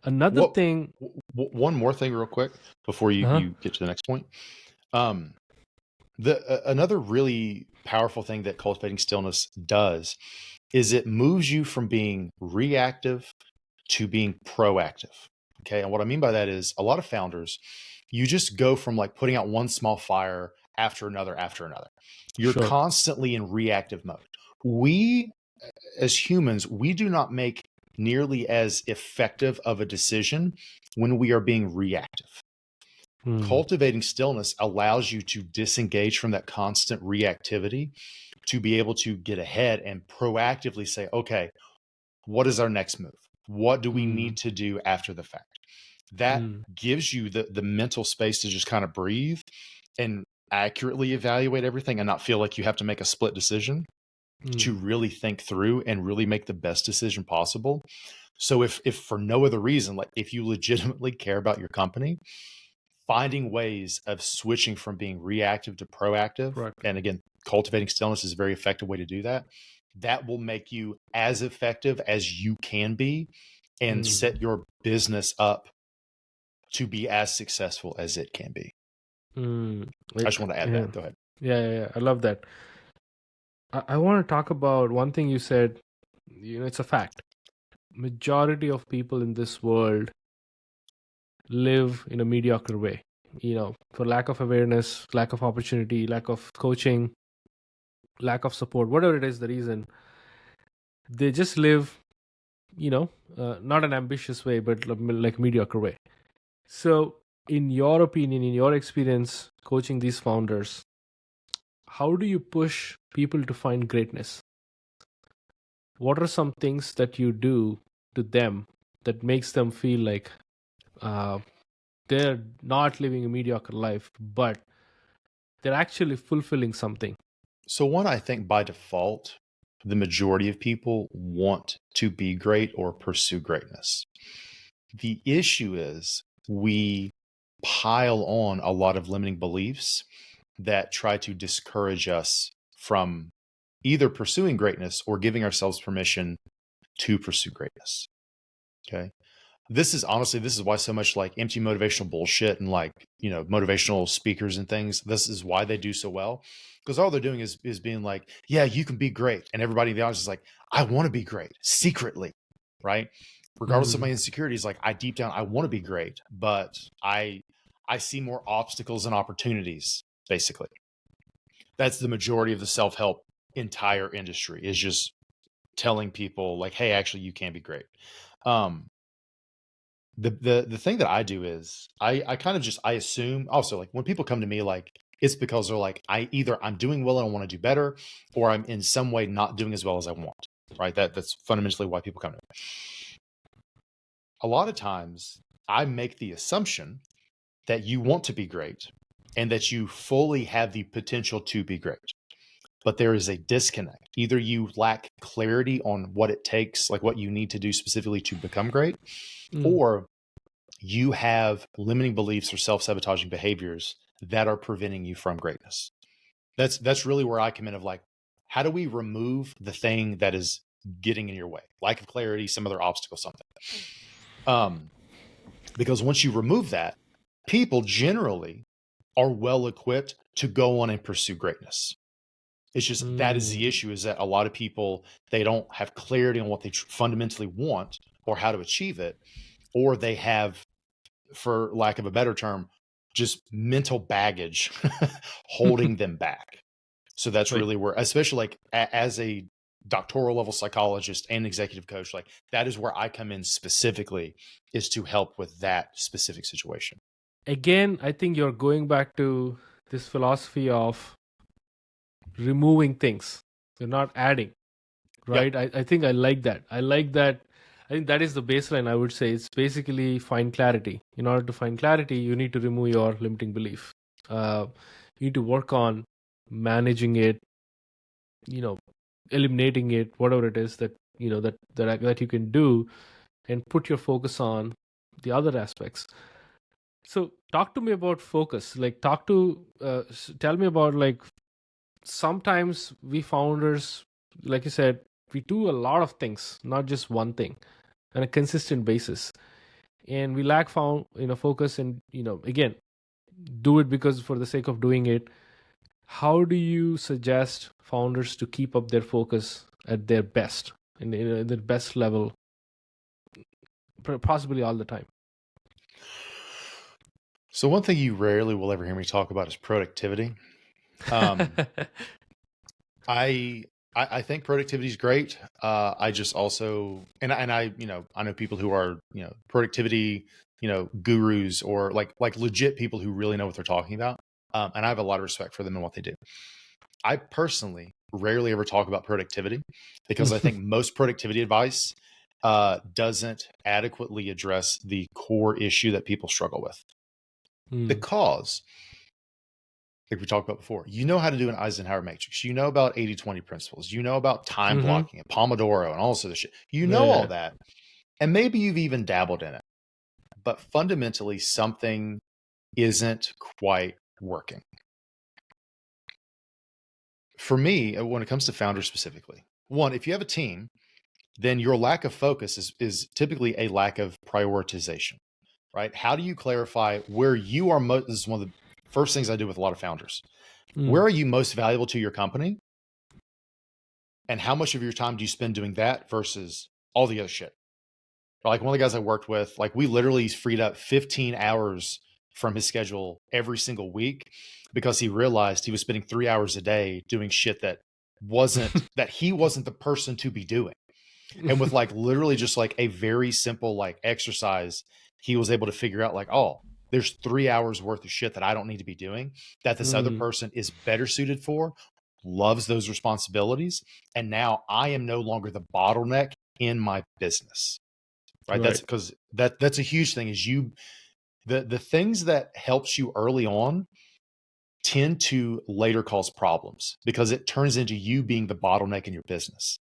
Another What thing. one more thing real quick before Uh-huh. you get to the next point. Um, another really powerful thing that cultivating stillness does is it moves you from being reactive to being proactive. Okay. And what I mean by that is a lot of founders, you just go from like putting out one small fire after another after another. You're Sure. constantly in reactive mode. We, as humans, we do not make nearly as effective of a decision when we are being reactive. Hmm. Cultivating stillness allows you to disengage from that constant reactivity to be able to get ahead and proactively say, okay, what is our next move? What do we Hmm. need to do after the fact? That Hmm. gives you the mental space to just kind of breathe and accurately evaluate everything and not feel like you have to make a split decision, Hmm. to really think through and really make the best decision possible. So if for no other reason, like if you legitimately care about your company, finding ways of switching from being reactive to proactive, Correct. and again, cultivating stillness is a very effective way to do that. That will make you as effective as you can be and Hmm. set your business up to be as successful as it can be. Hmm. I just want to add Yeah. that. Go ahead. Yeah. I love that. I want to talk about one thing you said. It's a fact. Majority of people in this world live in a mediocre way. For lack of awareness, lack of opportunity, lack of coaching, lack of support, whatever it is, the reason they just live. Not an ambitious way, but like mediocre way. So, in your opinion, in your experience coaching these founders, how do you push people to find greatness? What are some things that you do to them that makes them feel like uh, they're not living a mediocre life, but they're actually fulfilling something? So, one, I think by default, the majority of people want to be great or pursue greatness. The issue is we pile on a lot of limiting beliefs that try to discourage us from either pursuing greatness or giving ourselves permission to pursue greatness. Okay. This is why so much like empty motivational bullshit and like, motivational speakers and things, this is why they do so well. Because all they're doing is being like, yeah, you can be great. And everybody in the audience is like, I want to be great secretly. Right. Regardless of my Mm, insecurities, like I deep down, I want to be great, but I see more obstacles and opportunities, basically. That's the majority of the self-help entire industry, is just telling people like, hey, actually you can be great. Um, the thing that I do is I kind of just I assume also, like when people come to me, like it's because they're like, I'm doing well and I want to do better, or I'm in some way not doing as well as I want. Right. That's fundamentally why people come to me. a lot of times I make the assumption that you want to be great and that you fully have the potential to be great. But there is a disconnect. Either you lack clarity on what it takes, like what you need to do specifically to become great, or you have limiting beliefs or self-sabotaging behaviors that are preventing you from greatness. That's really where I come in of like, how do we remove the thing that is getting in your way? Lack of clarity, some other obstacle, something. Because once you remove that, people generally are well equipped to go on and pursue greatness. It's just that is the issue, is that a lot of people, they don't have clarity on what they fundamentally want or how to achieve it, or they have, for lack of a better term, just mental baggage holding them back. So that's Right. really where, especially like as a doctoral level psychologist and executive coach, like that is where I come in specifically, is to help with that specific situation. Again, I think you're going back to this philosophy of removing things. You're not adding, right? I think I like that. I like that. I think that is the baseline, I would say. It's basically find clarity. In order to find clarity, you need to remove your limiting belief. You need to work on managing it, eliminating it, whatever it is that, that you can do, and put your focus on the other aspects. So talk to me about focus. Like tell me about, like, sometimes we founders, like you said, we do a lot of things, not just one thing, on a consistent basis, and we lack focus, and again, do it because for the sake of doing it. How do you suggest founders to keep up their focus at their best, in their best level, possibly all the time? So one thing you rarely will ever hear me talk about is productivity. I think productivity is great. I just also, and I, I know people who are, productivity, gurus, or like legit people who really know what they're talking about. And I have a lot of respect for them and what they do. I personally rarely ever talk about productivity because I think most productivity advice doesn't adequately address the core issue that people struggle with. Because, like we talked about before, you know how to do an Eisenhower matrix. You know about 80-20 principles. You know about time blocking and Pomodoro and all this other shit. You know all that. And maybe you've even dabbled in it. But fundamentally, something isn't quite working. For me, when it comes to founders specifically, one, if you have a team, then your lack of focus is typically a lack of prioritization, right? How do you clarify where you are most? This is one of the first things I do with a lot of founders. Where are you most valuable to your company? And how much of your time do you spend doing that versus all the other shit? Like one of the guys I worked with, like we literally freed up 15 hours from his schedule every single week because he realized he was spending 3 hours a day doing shit that he wasn't the person to be doing. And with like literally just like a very simple like exercise, he was able to figure out like, oh, there's 3 hours worth of shit that I don't need to be doing that this other person is better suited for, loves those responsibilities. And now I am no longer the bottleneck in my business. Right. That's because that's a huge thing, is the things that helps you early on tend to later cause problems because it turns into you being the bottleneck in your business.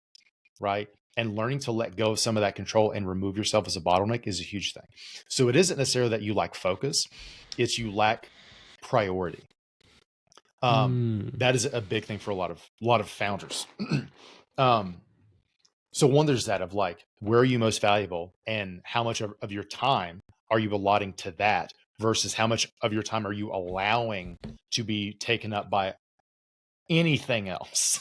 Right. And learning to let go of some of that control and remove yourself as a bottleneck is a huge thing. So it isn't necessarily that you lack focus, it's you lack priority. That is a big thing for a lot of founders. So one, there's that of like, where are you most valuable and how much of your time are you allotting to that versus how much of your time are you allowing to be taken up by anything else?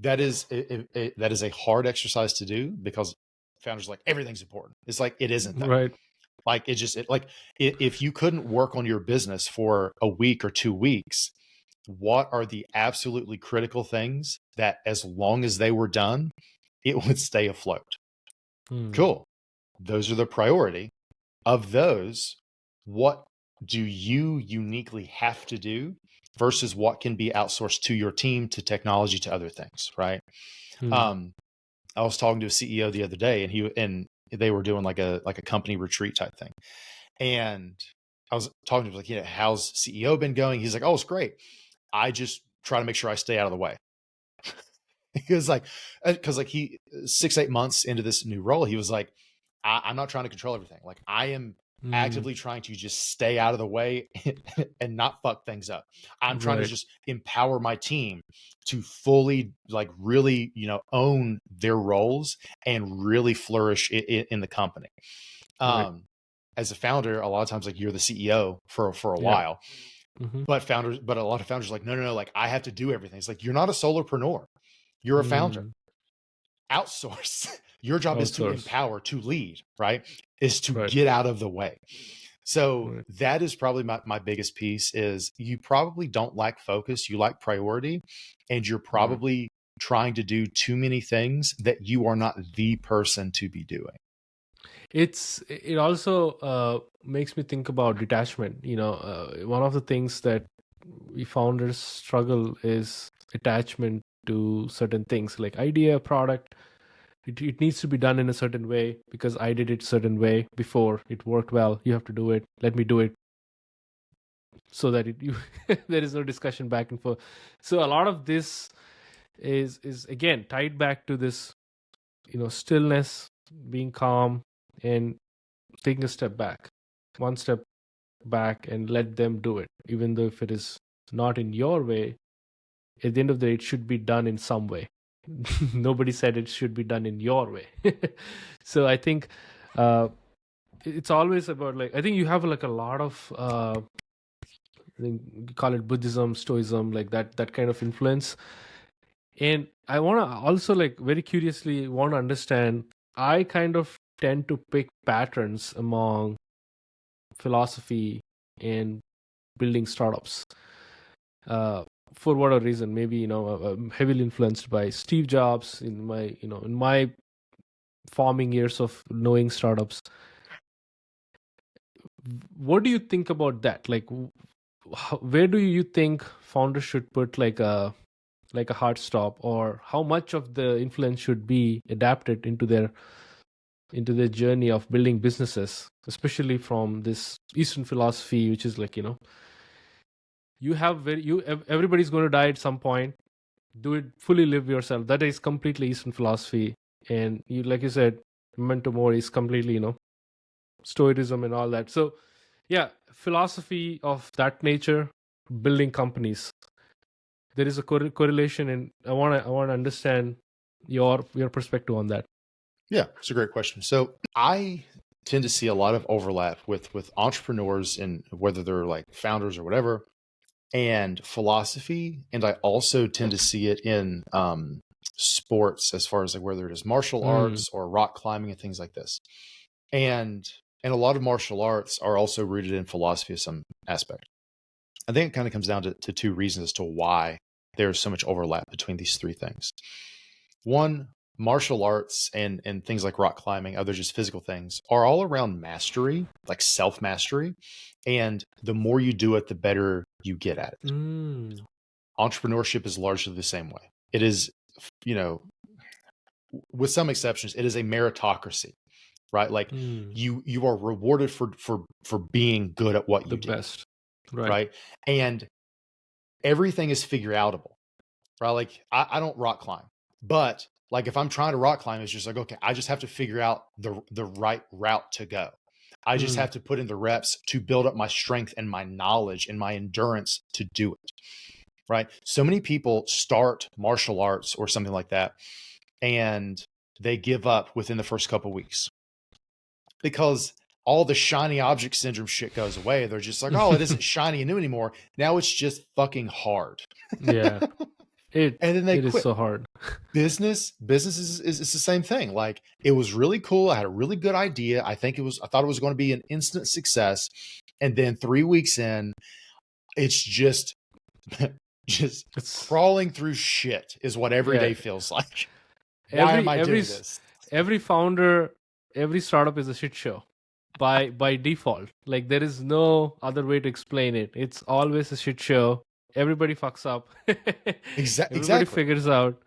That is a hard exercise to do because founders are like, everything's important. It's like, it isn't though. Right. Like if you couldn't work on your business for a week or 2 weeks, what are the absolutely critical things that as long as they were done, it would stay afloat? Cool. Those are the priority. Of those, what do you uniquely have to do versus what can be outsourced to your team, to technology, to other things, right? I was talking to a CEO the other day, and they were doing like a company retreat type thing. And I was talking to him, like, how's CEO been going? He's like, oh, it's great. I just try to make sure I stay out of the way. He was like, because like 6-8 months into this new role, he was like, I'm not trying to control everything. Like, I am actively trying to just stay out of the way and not fuck things up. I'm trying to just empower my team to fully, like, really, own their roles and really flourish in the company. As a founder, a lot of times, like, you're the CEO for a while, but a lot of founders are like, no, like, I have to do everything. It's like, you're not a solopreneur. You're a founder. Outsource. Your job is to empower, to lead, right? Is to get out of the way. So that is probably my biggest piece is you probably don't lack focus. You lack priority, and you're probably trying to do too many things that you are not the person to be doing. It also makes me think about detachment. One of the things that we founders struggle is attachment to certain things, like idea, product. It needs to be done in a certain way because I did it a certain way before. It worked well. You have to do it. Let me do it. So that there is no discussion back and forth. So a lot of this is again tied back to this, stillness, being calm, and taking a step back, one step back, and let them do it, even though if it is not in your way. At the end of the day, it should be done in some way. Nobody said it should be done in your way. So I think it's always about, like, I think you have like a lot of I think you call it Buddhism, Stoicism, like that kind of influence. And I want to also, like, very curiously want to understand, I kind of tend to pick patterns among philosophy and building startups. For whatever reason, maybe, I'm heavily influenced by Steve Jobs in my forming years of knowing startups. What do you think about that? Like, where do you think founders should put like a hard stop, or how much of the influence should be adapted into their journey of building businesses, especially from this Eastern philosophy, which is like, everybody's going to die at some point. Do it, fully live yourself. That is completely Eastern philosophy. And you, like you said, memento mori is completely, Stoicism and all that. So yeah, philosophy of that nature, building companies. There is a correlation, and I want to understand your perspective on that. Yeah, it's a great question. So I tend to see a lot of overlap with entrepreneurs, and whether they're like founders or whatever, and philosophy. And I also tend to see it in sports, as far as like whether it is martial arts or rock climbing and things like this. And a lot of martial arts are also rooted in philosophy of some aspect. I think it kind of comes down to two reasons as to why there's so much overlap between these three things. One, martial arts and things like rock climbing, other just physical things, are all around mastery, like self-mastery. And the more you do it, the better you get at it. Entrepreneurship is largely the same way. It is, with some exceptions, it is a meritocracy, right? Like you are rewarded for being good at what you do. The best. Right. And everything is figure outable, right? Like I don't rock climb, but like if I'm trying to rock climb, it's just like, okay, I just have to figure out the right route to go. I just have to put in the reps to build up my strength and my knowledge and my endurance to do it. Right. So many people start martial arts or something like that, and they give up within the first couple of weeks because all the shiny object syndrome shit goes away. They're just like, oh, it isn't shiny and new anymore. Now it's just fucking hard. Yeah. And then they quit. Is so hard. Business is the same thing. Like, it was really cool. I had a really good idea. I thought it was going to be an instant success. And then 3 weeks in, it's just crawling through shit is what every day feels like. Why am I doing this? Every founder, every startup is a shit show by default. Like, there is no other way to explain it. It's always a shit show. Everybody fucks up. Exactly. Everybody figures out.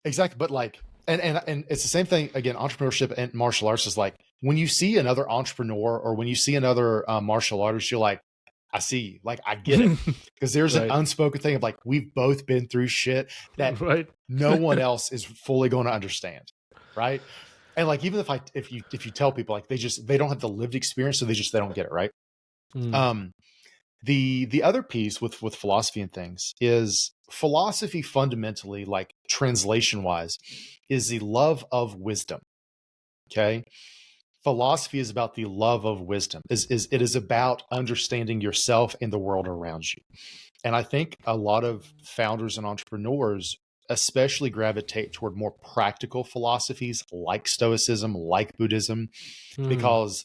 Exactly. But like, And it's the same thing again. Entrepreneurship and martial arts is like when you see another entrepreneur or when you see another martial artist, you're like, I see you. Like I get it, because there's an Right. unspoken thing of like we've both been through shit that Right. no one else is fully going to understand, right? And like even if you tell people like they don't have the lived experience, so they don't get it, right? Mm. The other piece with philosophy and things is philosophy fundamentally, like translation wise, is the love of wisdom. Okay. Philosophy is about the love of wisdom. It is about understanding yourself and the world around you. And I think a lot of founders and entrepreneurs especially gravitate toward more practical philosophies like Stoicism, like Buddhism, Mm. because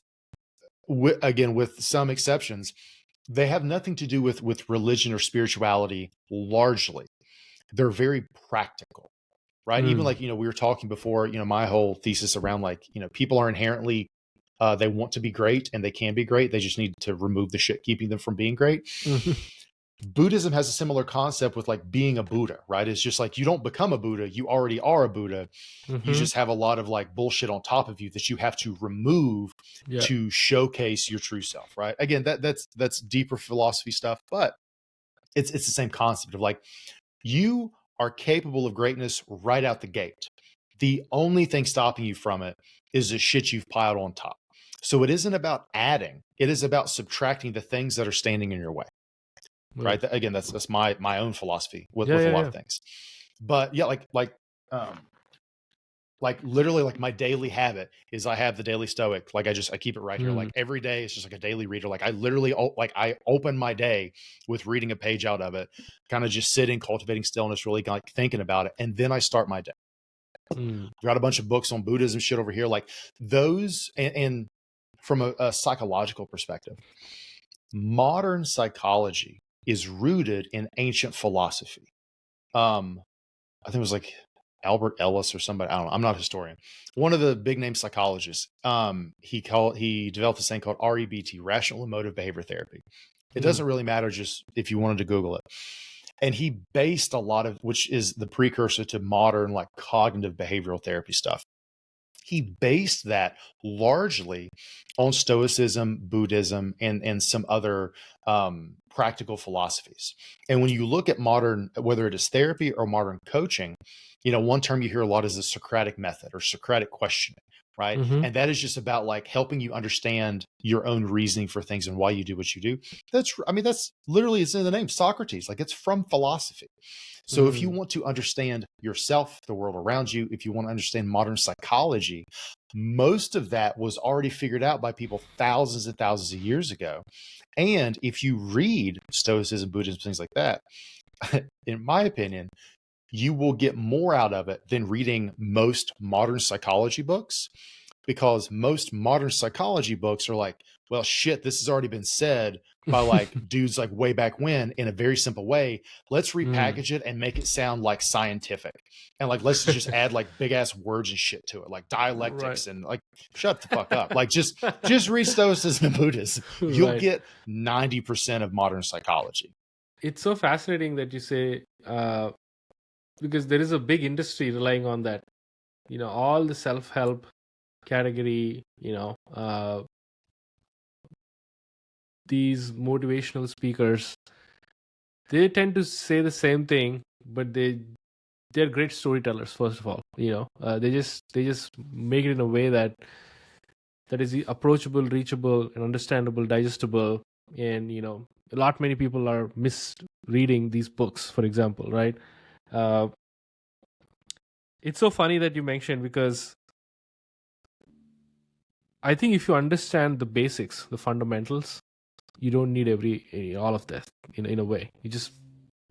again, with some exceptions, they have nothing to do with religion or spirituality largely. They're very practical, right? Even Mm. like, we were talking before, my whole thesis around like, people are inherently, they want to be great and they can be great. They just need to remove the shit keeping them from being great. Mhm. Buddhism has a similar concept with like being a Buddha, right? It's just like you don't become a Buddha, you already are a Buddha. You Mhm. just have a lot of like bullshit on top of you that you have to remove Yeah. to showcase your true self, right? Again, that's deeper philosophy stuff, but it's the same concept of like you are capable of greatness right out the gate. The only thing stopping you from it is the shit you've piled on top. So it isn't about adding, it is about subtracting the things that are standing in your way. Right. Right. Again, that's my own philosophy Yeah. with a Yeah. lot Yeah. of things. But yeah, um like literally like my daily habit is I have the daily stoic. Like I keep it right here. Mm. Like every day it's just like a daily reader. Like I literally like I open my day with reading a page out of it, kind of just sitting, cultivating stillness, really like thinking about it. And then I start my day. Mm. I've got a bunch of books on Buddhism shit over here. Like those and from a psychological perspective, modern psychology is rooted in ancient philosophy. I think it was like Albert Ellis or somebody. I don't know. I'm not a historian. One of the big name psychologists. He developed this thing called REBT, Rational Emotive Behavior Therapy. It Mm. doesn't really matter just if you wanted to Google it. And he based a lot of, which is the precursor to modern like cognitive behavioral therapy stuff. He based that largely on Stoicism, Buddhism, and some other practical philosophies. And when you look at modern, whether it is therapy or modern coaching, one term you hear a lot is the Socratic method or Socratic questioning, right? Mhm. And that is just about like helping you understand your own reasoning for things and why you do what you do. That's literally, it's in the name, Socrates. Like it's from philosophy. So if you Mm. want to understand yourself, the world around you, if you want to understand modern psychology, most of that was already figured out by people thousands and thousands of years ago. And if you read Stoicism, Buddhism, things like that, in my opinion, you will get more out of it than reading most modern psychology books, because most modern psychology books are like, well, shit, this has already been said by like dudes like way back when in a very simple way. Let's Mm. repackage it and make it sound like scientific. And like, let's just add like big ass words and shit to it, like Right. dialectics and like, shut the fuck up. Like just read Stoicism and Buddhism. You'll Right. get 90% of modern psychology. It's so fascinating that you say, because there is a big industry relying on that. All the self-help category, these motivational speakers, they tend to say the same thing, but they're great storytellers. First of all, they just make it in a way that is approachable, reachable, and understandable, digestible. And a lot many people are misreading these books, for example, right? uh, it's so funny that you mentioned, because I think if you understand the basics, the fundamentals, you don't need all of that in a way. You just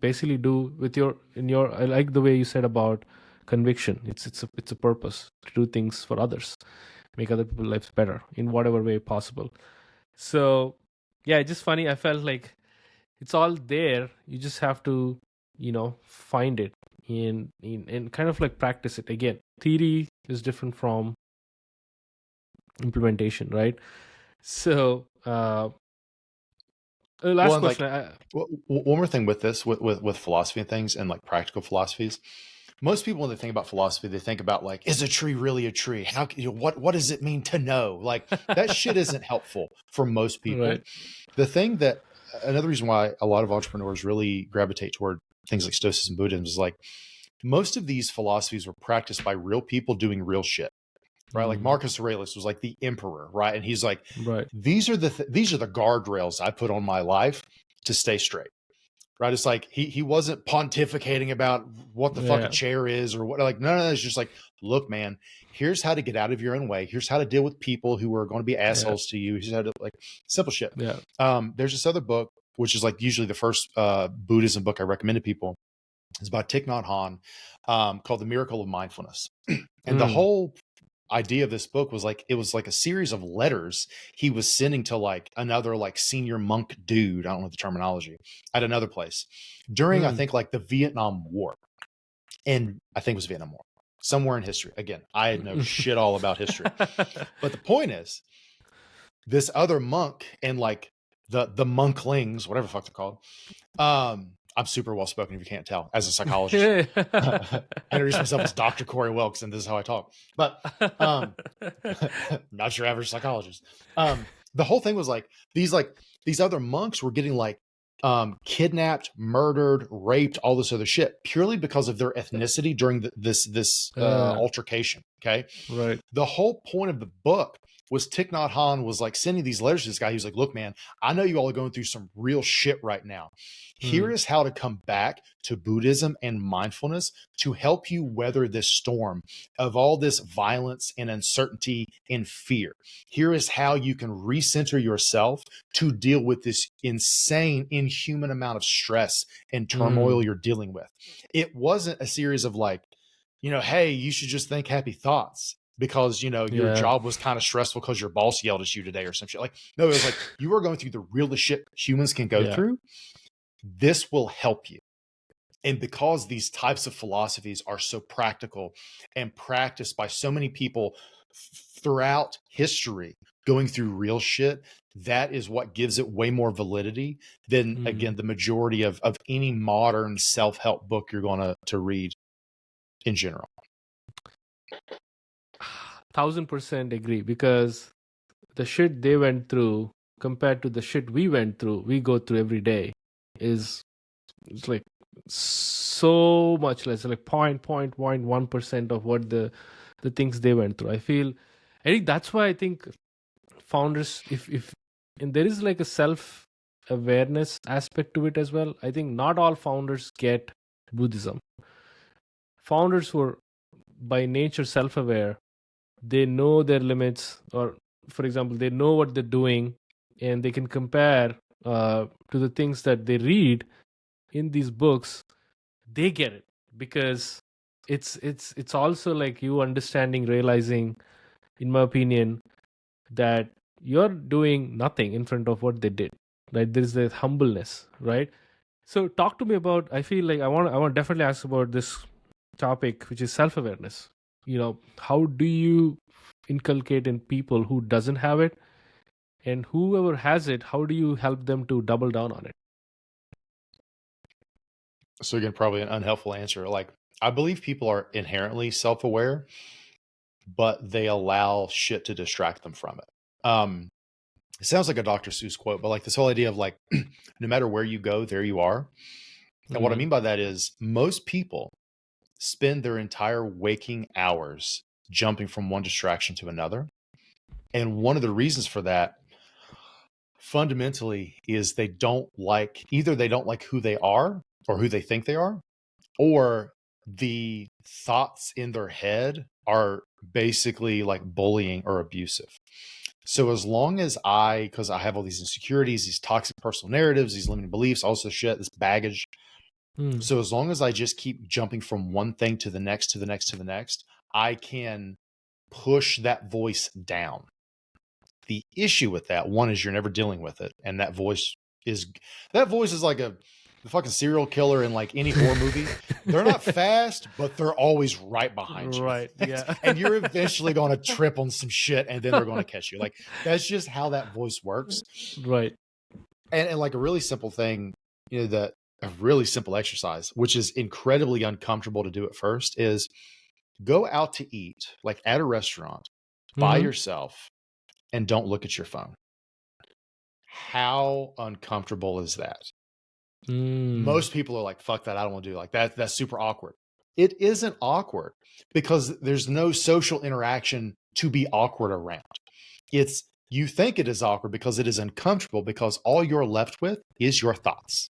basically do with your. I like the way you said about conviction. It's a purpose to do things for others, make other people's lives better in whatever way possible. So yeah, it's just funny. I felt like it's all there. You just have to find it and kind of like practice it. Again, theory is different from implementation, right? So Well, last and like question. one more thing with this, with philosophy and things and like practical philosophies, most people, when they think about philosophy, they think about like, is a tree really a tree? How what does it mean to know? Like that shit isn't helpful for most people. Right. The thing that another reason why a lot of entrepreneurs really gravitate toward things like Stoicism and Buddhism is like most of these philosophies were practiced by real people doing real shit, right? Like Marcus Aurelius was like the emperor, right? And he's like, Right. these are the guardrails I put on my life to stay straight. Right. It's like he wasn't pontificating about what the fuck a chair is or what, like, no, it's just like, look, man, here's how to get out of your own way. Here's how to deal with people who are going to be assholes to you. Here's how to, like, simple shit. Yeah. There's this other book, which is like usually the first Buddhism book I recommend to people. It's by Thich Nhat Hanh, called The Miracle of Mindfulness. And the whole idea of this book was like, it was like a series of letters he was sending to like another like senior monk dude, I don't know the terminology, at another place during I think like the Vietnam War. And I think it was Vietnam War, somewhere in history. Again, I know shit all about history. But the point is, this other monk and like the monklings, whatever the fuck they're called, I'm super well spoken if you can't tell, as a psychologist. I introduce myself as Dr. Corey Wilks, and this is how I talk. But not your average psychologist. The whole thing was like these other monks were getting like kidnapped, murdered, raped, all this other shit purely because of their ethnicity during this altercation. Okay, right. The whole point of the book was Thich Nhat Hanh was like sending these letters to this guy. He was like, look, man, I know you all are going through some real shit right now. Here is how to come back to Buddhism and mindfulness to help you weather this storm of all this violence and uncertainty and fear. Here is how you can recenter yourself to deal with this insane, inhuman amount of stress and turmoil you're dealing with. It wasn't a series of like, hey, you should just think happy thoughts because, your job was kind of stressful because your boss yelled at you today or some shit. Like, no, it was like, you are going through the realest shit humans can go through. This will help you. And because these types of philosophies are so practical and practiced by so many people throughout history, going through real shit, that is what gives it way more validity than, again, the majority of any modern self-help book you're going to read in general. 1000% agree, because the shit they went through compared to the shit we go through every day it's like so much less, like 0.1% of what the things they went through. I think that's why I think founders, if and there is like a self-awareness aspect to it as well. I think not all founders get Buddhism. Founders who are by nature self-aware, they know their limits, or for example, they know what they're doing, and they can compare to the things that they read in these books. They get it because it's also like you understanding, realizing, in my opinion, that you're doing nothing in front of what they did, right? There's the humbleness, right? So talk to me about, I feel like I want to definitely ask about this topic, which is self-awareness. How do you inculcate in people who doesn't have it, and whoever has it, how do you help them to double down on it? So again, probably an unhelpful answer. Like, I believe people are inherently self-aware, but they allow shit to distract them from it. It sounds like a Dr. Seuss quote, but like this whole idea of like, no matter where you go, there you are. And what I mean by that is most people spend their entire waking hours jumping from one distraction to another. And one of the reasons for that fundamentally is they don't like who they are or who they think they are, or the thoughts in their head are basically like bullying or abusive. So as long as because I have all these insecurities, these toxic personal narratives, these limiting beliefs, all this shit, this baggage. So as long as I just keep jumping from one thing to the next, to the next, to the next, I can push that voice down. The issue with that one is you're never dealing with it. And that voice is like the fucking serial killer in like any horror movie. They're not fast, but they're always right behind you. Right. Yeah. And you're eventually going to trip on some shit and then they're going to catch you. Like, that's just how that voice works. Right. And like a really simple thing, that a really simple exercise, which is incredibly uncomfortable to do at first, is go out to eat, like at a restaurant, by yourself, and don't look at your phone. How uncomfortable is that? Most people are like, fuck that, I don't want to do like that. That's super awkward. It isn't awkward because there's no social interaction to be awkward around. It's, you think it is awkward because it is uncomfortable because all you're left with is your thoughts.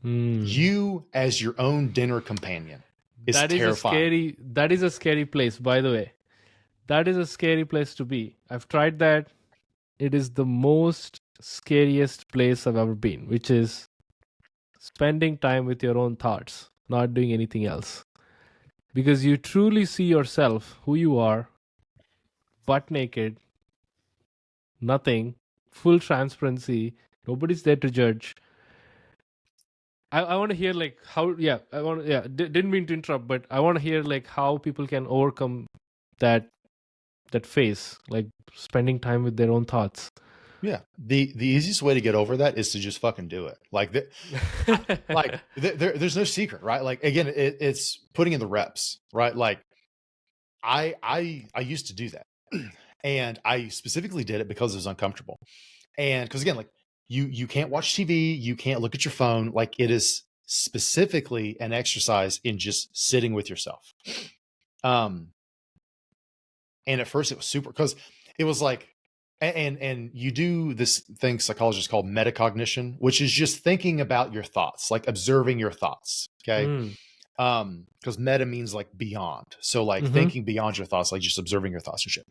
You as your own dinner companion is terrifying. That is a scary place, by the way. That is a scary place to be. I've tried that. It is the most scariest place I've ever been, which is spending time with your own thoughts, not doing anything else. Because you truly see yourself, who you are, butt naked, nothing, full transparency, nobody's there to judge. I want to hear like how, didn't mean to interrupt, but I want to hear like how people can overcome that phase, like spending time with their own thoughts. Yeah. The easiest way to get over that is to just fucking do it. Like, there's no secret, right? Like, again, it's putting in the reps, right? Like I used to do that, and I specifically did it because it was uncomfortable. And because again, like you can't watch TV, you can't look at your phone. Like, it is specifically an exercise in just sitting with yourself. And at first it was super, because it was like, and you do this thing psychologists call metacognition, which is just thinking about your thoughts, like observing your thoughts. Okay. Because meta means like beyond. So like thinking beyond your thoughts, like just observing your thoughts and shit.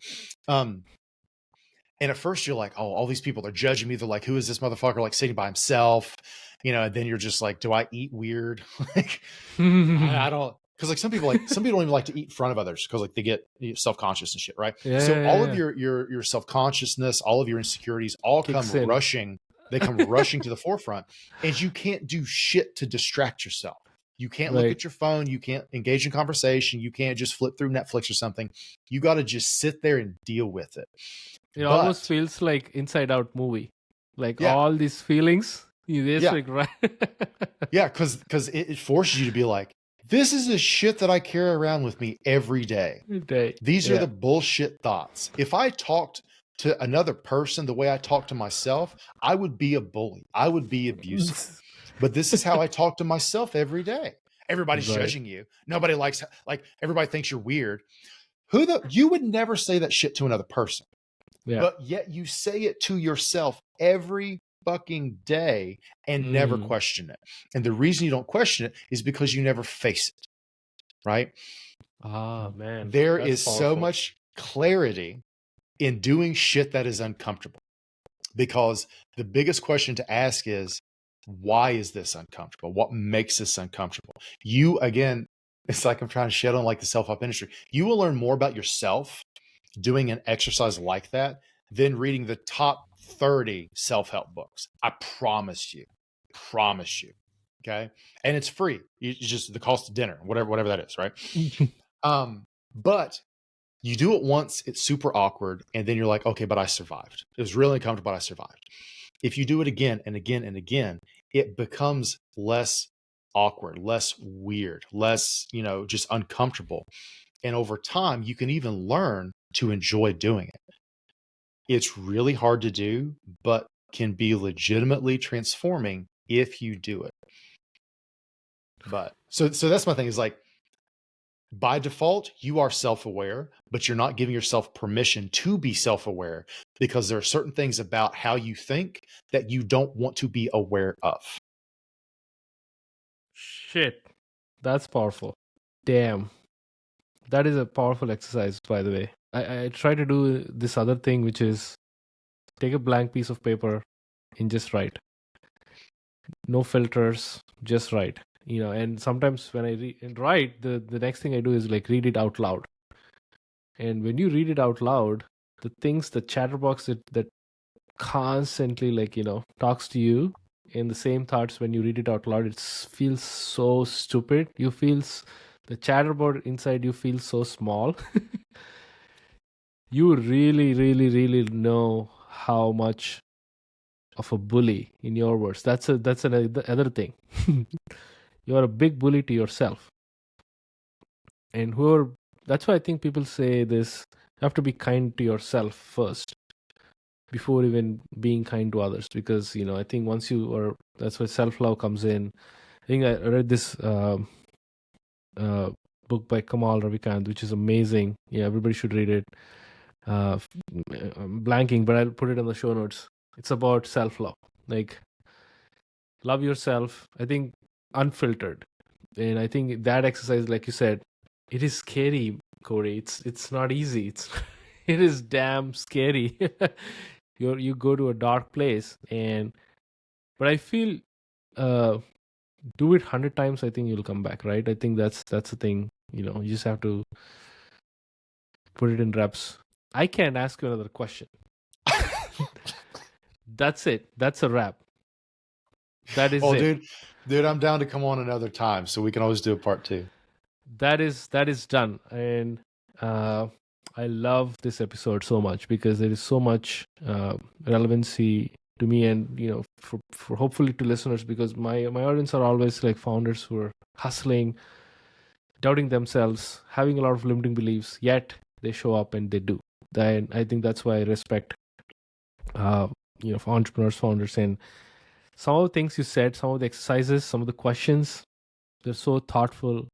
And at first you're like, oh, all these people are judging me. They're like, who is this motherfucker like sitting by himself? You know, and then you're just like, do I eat weird? Like, I don't, because like some people don't even like to eat in front of others because like they get self-conscious and shit, right? All of your self-consciousness, all of your insecurities all come rushing. They come rushing to the forefront, and you can't do shit to distract yourself. You can't look at your phone. You can't engage in conversation. You can't just flip through Netflix or something. You got to just sit there and deal with it. It almost feels like Inside Out movie, like all these feelings. Right? Yeah, because it forces you to be like, this is the shit that I carry around with me every day. These are the bullshit thoughts. If I talked to another person the way I talk to myself, I would be a bully. I would be abusive. But this is how I talk to myself every day. Everybody's judging you. Nobody likes, like, everybody thinks you're weird. You would never say that shit to another person. Yeah. But yet you say it to yourself every fucking day and never question it. And the reason you don't question it is because you never face it. Right? Ah, man. There is so much clarity in doing shit that is uncomfortable. Because the biggest question to ask is, why is this uncomfortable? What makes this uncomfortable? You, again, it's like I'm trying to shed on like the self-help industry. You will learn more about yourself doing an exercise like that than reading the top 30 self-help books. I promise you. Okay. And it's free. It's just the cost of dinner, whatever that is. Right. But you do it once, it's super awkward. And then you're like, okay, but I survived. It was really uncomfortable, but I survived. If you do it again and again and again, it becomes less awkward, less weird, less, just uncomfortable. And over time, you can even learn to enjoy doing it. It's really hard to do, but can be legitimately transforming if you do it. But so that's my thing, is like, by default, you are self-aware, but you're not giving yourself permission to be self-aware because there are certain things about how you think that you don't want to be aware of. Shit. That's powerful. Damn. That is a powerful exercise, by the way. I try to do this other thing, which is take a blank piece of paper and just write. No filters, just write. And sometimes when I write, the next thing I do is like read it out loud. And when you read it out loud, the chatterbox that constantly talks to you in the same thoughts, when you read it out loud, it feels so stupid. You feel the chatterbox inside you feels so small. You really, really, really know how much of a bully, in your words. That's another thing. You're a big bully to yourself. And that's why I think people say this, you have to be kind to yourself first before even being kind to others, because I think once you are, that's where self-love comes in. I think I read this book by Kamal Ravikant, which is amazing. Everybody should read it. I'm blanking, but I'll put it in the show notes. It's about self-love, like love yourself, I think, unfiltered. And I think that exercise, like you said, it is scary, Corey. It's not easy. It is damn scary. You go to a dark place, but I feel do it 100 times, I think you'll come back, right? I think that's the thing. You just have to put it in reps. I can't ask you another question. That's it. That's a wrap. That is it. Dude, I'm down to come on another time, so we can always do a part 2. That is done. And I love this episode so much because there is so much relevancy to me, and for hopefully to listeners, because my audience are always like founders who are hustling, doubting themselves, having a lot of limiting beliefs, yet they show up and they do. And I think that's why I respect for entrepreneurs, founders, and some of the things you said, some of the exercises, some of the questions, they're so thoughtful,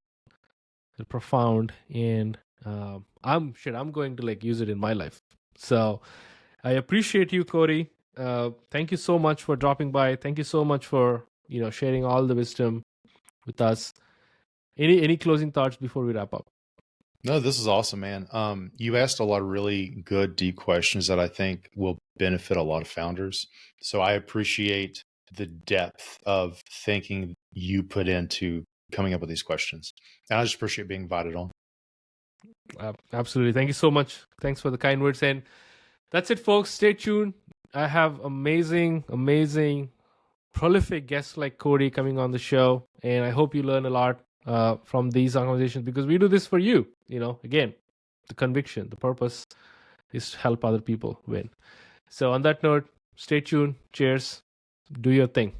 they're profound, and I'm going to use it in my life. So I appreciate you, Corey. Thank you so much for dropping by. Thank you so much for sharing all the wisdom with us. Any closing thoughts before we wrap up? No, this is awesome, man. You asked a lot of really good, deep questions that I think will benefit a lot of founders. So I appreciate the depth of thinking you put into coming up with these questions. And I just appreciate being invited on. Absolutely. Thank you so much. Thanks for the kind words. And that's it, folks. Stay tuned. I have amazing, prolific guests like Corey coming on the show. And I hope you learn a lot from these conversations, because we do this for you. Again, the conviction, the purpose is to help other people win. So on that note, stay tuned. Cheers. Do your thing.